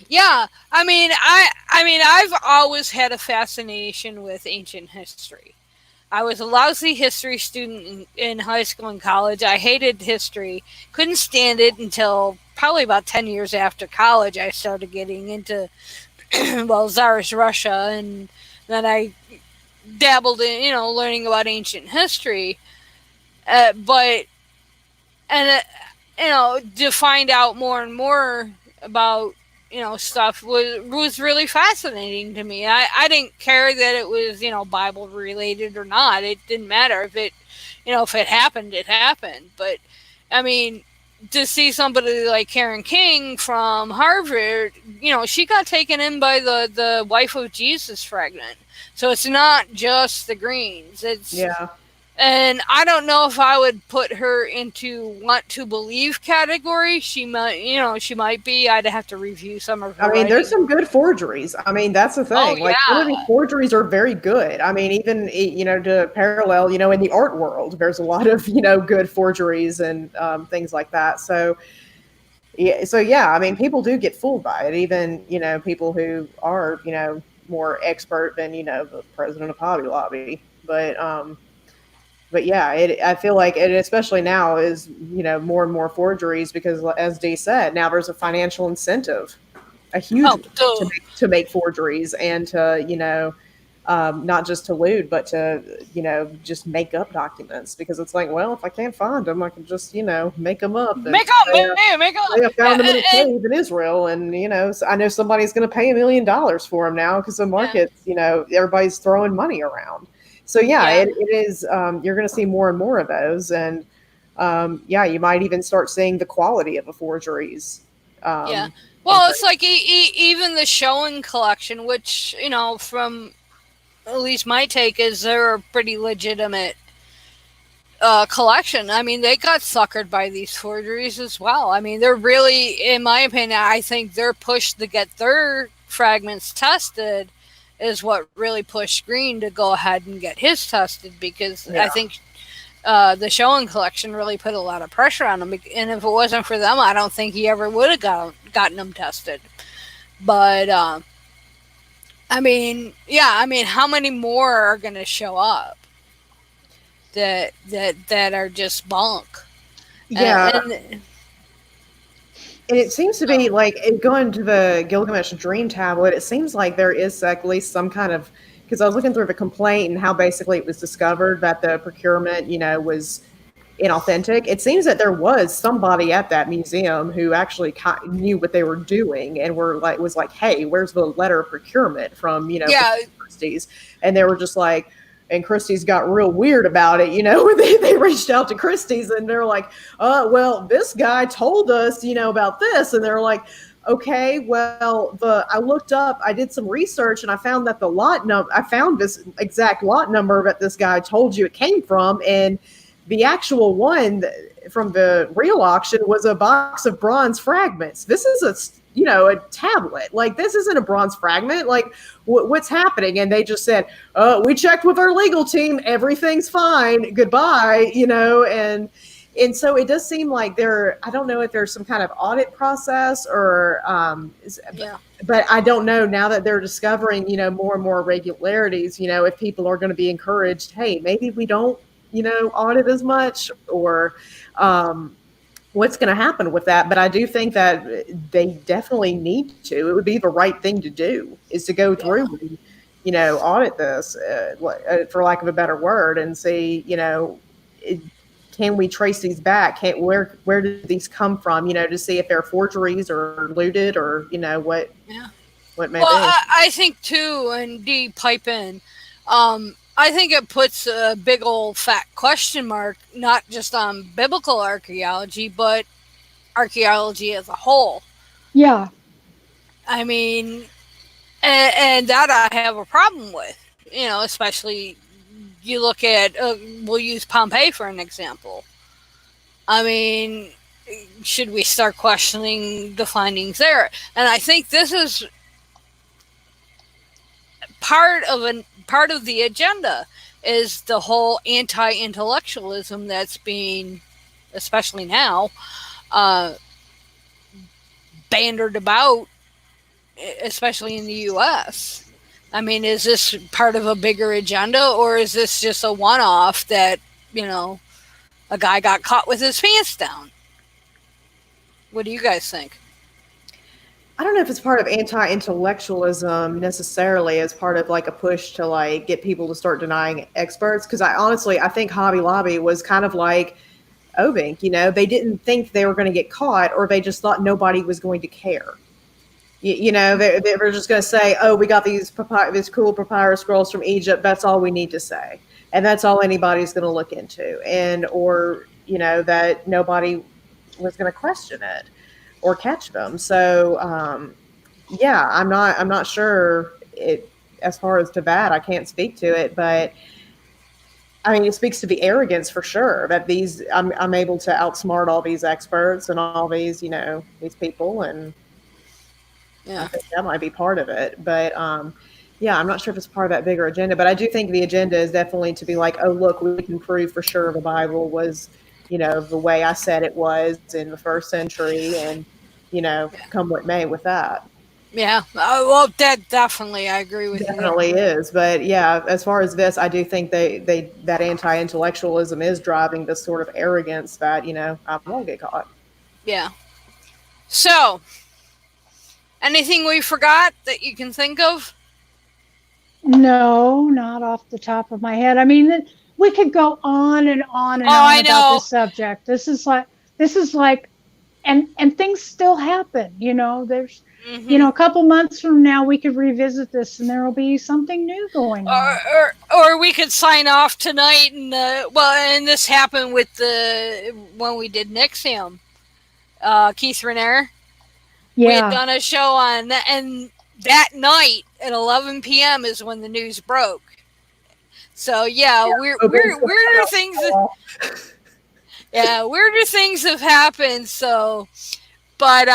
Yeah, I mean, I've always had a fascination with ancient history. I was a lousy history student in high school and college. I hated history. Couldn't stand it until probably about 10 years after college. I started getting into, well, Tsarist Russia, and then I dabbled in, learning about ancient history. But, and, to find out more and more about stuff was really fascinating to me. I didn't care that it was Bible related or not. It didn't matter if it happened, it happened. But I mean, to see somebody like Karen King from Harvard, she got taken in by the wife of Jesus fragment. So it's not just the Greens. And I don't know if I would put her into want to believe category. She might be. I'd have to review some of her. I mean, there's some good forgeries. I mean, that's the thing. Oh, like some of these forgeries are very good. I mean, even to parallel, in the art world, there's a lot of good forgeries and things like that. So yeah. I mean, people do get fooled by it. Even people who are more expert than the president of Hobby Lobby, But yeah, I feel like it, especially now, is more and more forgeries because, as Dee said, now there's a financial incentive, a huge to make forgeries and to not just to loot, but to just make up documents because it's like, well, if I can't find them, I can just make them up. Make up. I found them in a cave in Israel, and so I know somebody's going to pay $1 million for them now because the market's everybody's throwing money around. So it is. You're going to see more and more of those, and you might even start seeing the quality of the forgeries. Well, it's like even the Showing collection, which from at least my take is they're a pretty legitimate collection. I mean, they got suckered by these forgeries as well. I mean, they're really, in my opinion, I think their push to get their fragments tested is what really pushed Green to go ahead and get his tested because I think the Showing collection really put a lot of pressure on him. And if it wasn't for them, I don't think he ever would have gotten them tested. But, I mean, how many more are going to show up that are just bunk? Yeah. And it seems to be like going to the Gilgamesh Dream tablet. It seems like there is at least some kind of, because I was looking through the complaint and how basically it was discovered that the procurement, was inauthentic. It seems that there was somebody at that museum who actually knew what they were doing and was like, hey, where's the letter of procurement from Christie's? And they were just like. And Christie's got real weird about it, they reached out to Christie's and they're like, well, this guy told us, about this. And they're like, okay, well, I looked up, I did some research and I found that I found this exact lot number that this guy told you it came from. And the actual one from the real auction was a box of bronze fragments. This is a tablet. Like, this isn't a bronze fragment. Like, what's happening? And they just said, we checked with our legal team. Everything's fine. Goodbye, and so it does seem like I don't know if there's some kind of audit process or, but I don't know now that they're discovering, more and more irregularities, if people are going to be encouraged, hey, maybe we don't, audit as much or, what's going to happen with that. But I do think that they definitely need to. It would be the right thing to do is to go through and, audit this, for lack of a better word, and see, can we trace these back? Where did these come from? To see if they're forgeries or looted or, what may be. I think too, and Dee, pipe in, I think it puts a big old fat question mark, not just on biblical archaeology, but archaeology as a whole. Yeah. I mean, and that I have a problem with, especially you look at, we'll use Pompeii for an example. I mean, should we start questioning the findings there? And I think this is part of the agenda, is the whole anti-intellectualism that's being, especially now, bandied about, especially in the U.S. I mean, is this part of a bigger agenda, or is this just a one-off that, a guy got caught with his pants down? What do you guys think? I don't know if it's part of anti-intellectualism necessarily, as part of like a push to like get people to start denying experts. Because I think Hobby Lobby was kind of like Obink. They didn't think they were going to get caught, or they just thought nobody was going to care. They were just going to say, "Oh, we got these cool papyrus scrolls from Egypt. That's all we need to say, and that's all anybody's going to look into." Or that nobody was going to question it or catch them. So, I'm not sure as far as to that. I can't speak to it, but I mean, it speaks to the arrogance for sure that I'm able to outsmart all these experts and all these, these people. And yeah, I think that might be part of it. But, I'm not sure if it's part of that bigger agenda, but I do think the agenda is definitely to be like, oh, look, we can prove for sure the Bible was, the way I said it was in the first century, and, come what may with that. Yeah. Well, that definitely, I agree with you. Definitely is. But yeah, as far as this, I do think that anti-intellectualism is driving this sort of arrogance that, I won't get caught. Yeah. So, anything we forgot that you can think of? No, not off the top of my head. I mean, we could go on and on and on about this subject. This is like, and things still happen. There's, a couple months from now, we could revisit this, and there will be something new going on. Or we could sign off tonight, and and this happened with when we did Nixium, Keith Renier. Yeah. We had done a show on that, and that night at 11 p.m. is when the news broke. So weirder things. Weirder things have happened. So, but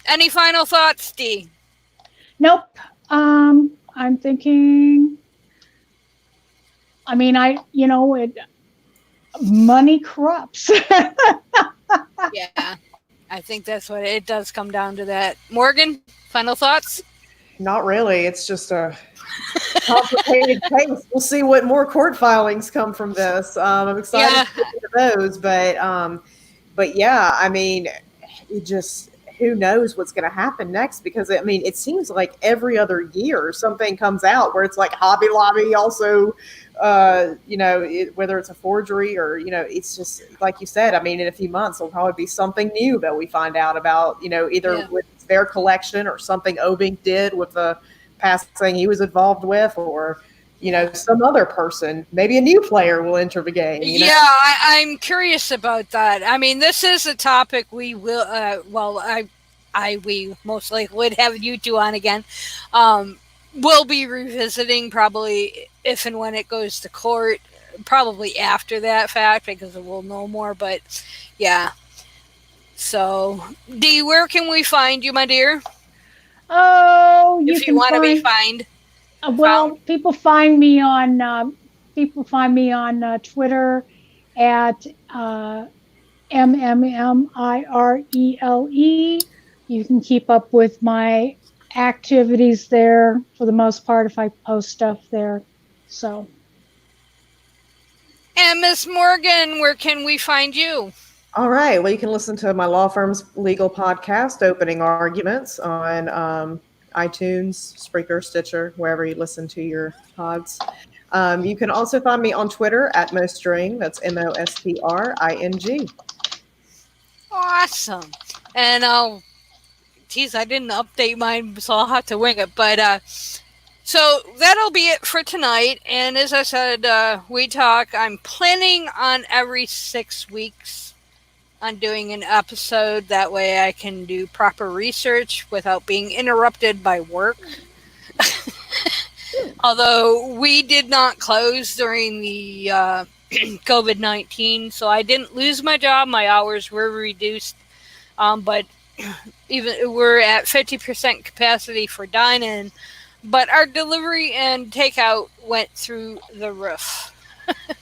any final thoughts, Dee? Nope. I'm thinking. I mean, money corrupts. Yeah, I think that's what it does come down to. That. Morgan, final thoughts? Not really. It's just a complicated case. We'll see what more court filings come from this. I'm excited to get to those, but yeah, I mean, who knows what's going to happen next? Because I mean, it seems like every other year something comes out where it's like Hobby Lobby also, whether it's a forgery or it's just like you said. I mean, in a few months there'll probably be something new that we find out about. Either with their collection or something Obink did with the past thing he was involved with, or some other person, maybe a new player will enter the game. I'm curious about that. I mean, this is a topic we will. We most likely would have you two on again. We'll be revisiting probably if and when it goes to court. Probably after that fact, because we'll know more. But yeah. So, Dee, where can we find you, my dear? Oh, if you want to be found. People find me on Twitter at MMMIRELE. You can keep up with my activities there for the most part if I post stuff there. So. And Miss Morgan, where can we find you? All right. Well, you can listen to my law firm's legal podcast, Opening Arguments, on iTunes, Spreaker, Stitcher, wherever you listen to your pods. You can also find me on Twitter at Mostring. That's MOSTRING. Awesome. And I didn't update mine, so I'll have to wing it. But so that'll be it for tonight. And as I said, we talk. I'm planning on every 6 weeks on doing an episode. That way I can do proper research without being interrupted by work. Although we did not close during the COVID-19. So I didn't lose my job. My hours were reduced, but even we're at 50% capacity for dine-in. But our delivery and takeout went through the roof.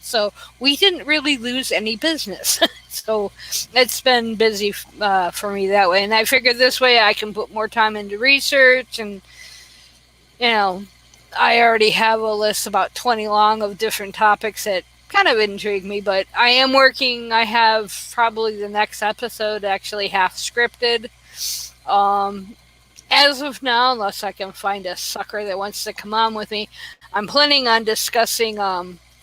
So we didn't really lose any business. So it's been busy for me that way. And I figured this way I can put more time into research. And, I already have a list about 20 long of different topics that kind of intrigue me. But I am working. I have probably the next episode actually half scripted. As of now, unless I can find a sucker that wants to come on with me, I'm planning on discussing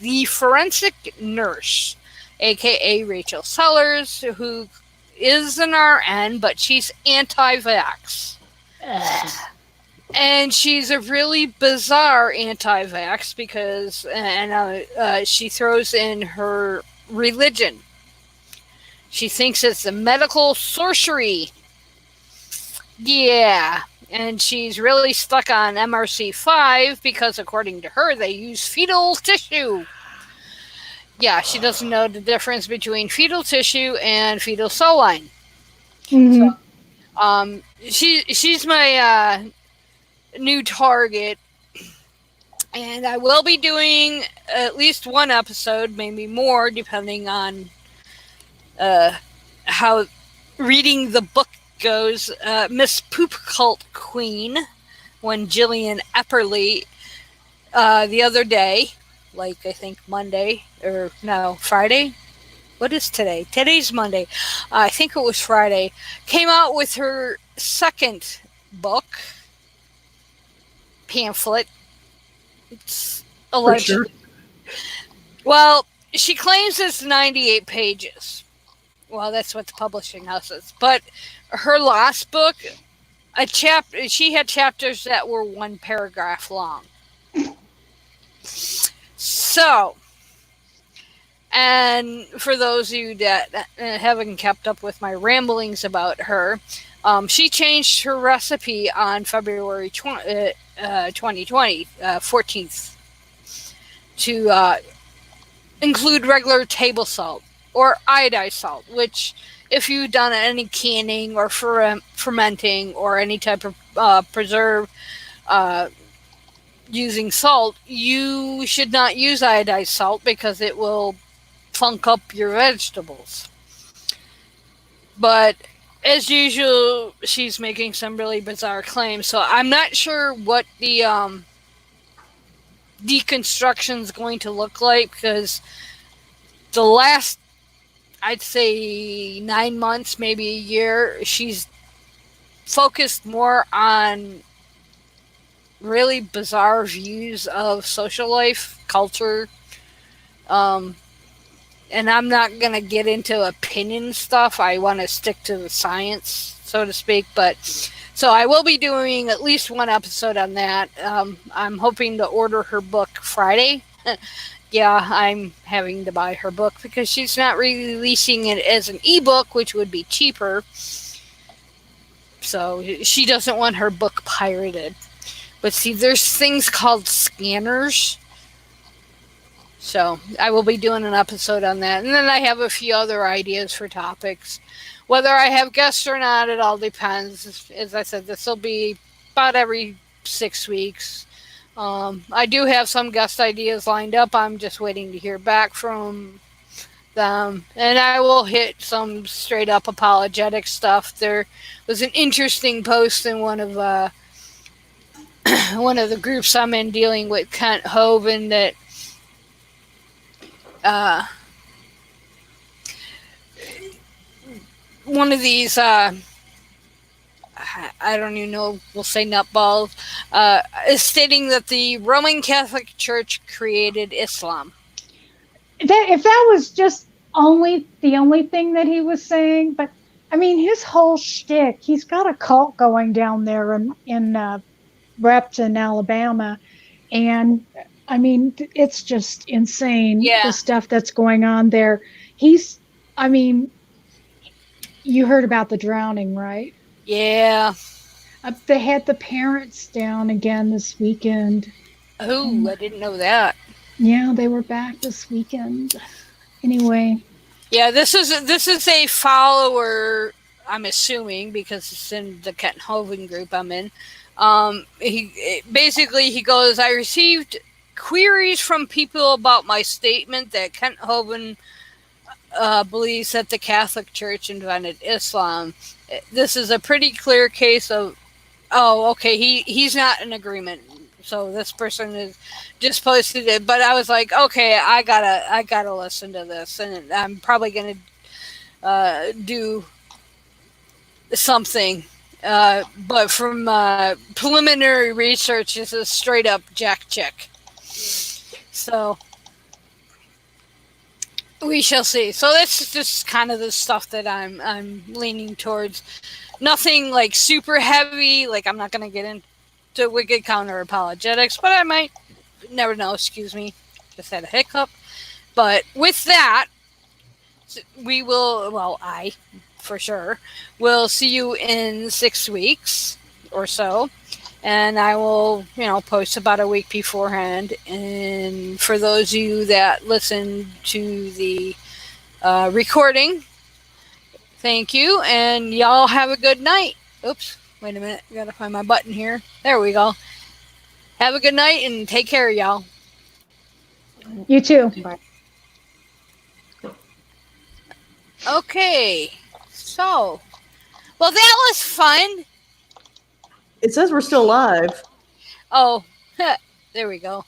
the forensic nurse, aka Rachel Sellers, who is an RN, but she's anti-vax. And she's a really bizarre anti-vax because she throws in her religion. She thinks it's a medical sorcery. Yeah, and she's really stuck on MRC5 because, according to her, they use fetal tissue. Yeah, she doesn't know the difference between fetal tissue and fetal cell line. Mhm. So, she's my new target, and I will be doing at least one episode, maybe more, depending on how reading the book goes. Miss Poop Cult Queen, when Jillian Epperly the other day, like I think Monday, or no, Friday? What is today? Today's Monday. I think it was Friday. Came out with her second book, pamphlet. It's alleged. For sure. Well, she claims it's 98 pages. Well, that's what the publishing house is. But her last book, she had chapters that were one paragraph long. So, and for those of you that haven't kept up with my ramblings about her, she changed her recipe on February 2020, 14th, to include regular table salt or iodized salt, which if you've done any canning or fermenting or any type of preserve using salt, you should not use iodized salt because it will funk up your vegetables. But as usual, she's making some really bizarre claims, so I'm not sure what the deconstruction is going to look like, because the last, I'd say 9 months, maybe a year, she's focused more on really bizarre views of social life, culture, and I'm not going to get into opinion stuff. I want to stick to the science, so to speak. But so I will be doing at least one episode on that. I'm hoping to order her book Friday. Yeah, I'm having to buy her book because she's not releasing it as an ebook, which would be cheaper. So she doesn't want her book pirated. But see, there's things called scanners. So I will be doing an episode on that. And then I have a few other ideas for topics. Whether I have guests or not, it all depends. As I said, this will be about every 6 weeks. I do have some guest ideas lined up. I'm just waiting to hear back from them. And I will hit some straight up apologetic stuff. There was an interesting post in one of the groups I'm in dealing with Kent Hovind that one of these I don't even know, we'll say nutballs, is stating that the Roman Catholic Church created Islam. If that was just the only thing that he was saying, but I mean, his whole shtick, he's got a cult going down there in Repton, Alabama, and I mean, it's just insane, the stuff that's going on there. You heard about the drowning, right? Yeah. They had the parents down again this weekend. Oh, I didn't know that. Yeah, they were back this weekend. Anyway. Yeah, this is a follower, I'm assuming, because it's in the Kent Hovind group I'm in. He goes, I received queries from people about my statement that Kent Hovind believes that the Catholic Church invented Islam. This is a pretty clear case of, oh, okay, he's not in agreement. So this person is just posted it, but I was like, okay, I gotta listen to this, and I'm probably gonna do something. But from preliminary research, this is straight up jack check. So we shall see. So that's just kind of the stuff that I'm leaning towards. Nothing like super heavy. Like I'm not gonna get into wicked counter apologetics, but I might. Never know. Excuse me. Just had a hiccup. But with that, we will. Well, I for sure will see you in 6 weeks or so. And I will, post about a week beforehand. And for those of you that listen to the recording, thank you. And y'all have a good night. Oops, wait a minute. I gotta find my button here. There we go. Have a good night and take care, y'all. You too. Bye. Okay. So, well, that was fun. It says we're still live. Oh, there we go.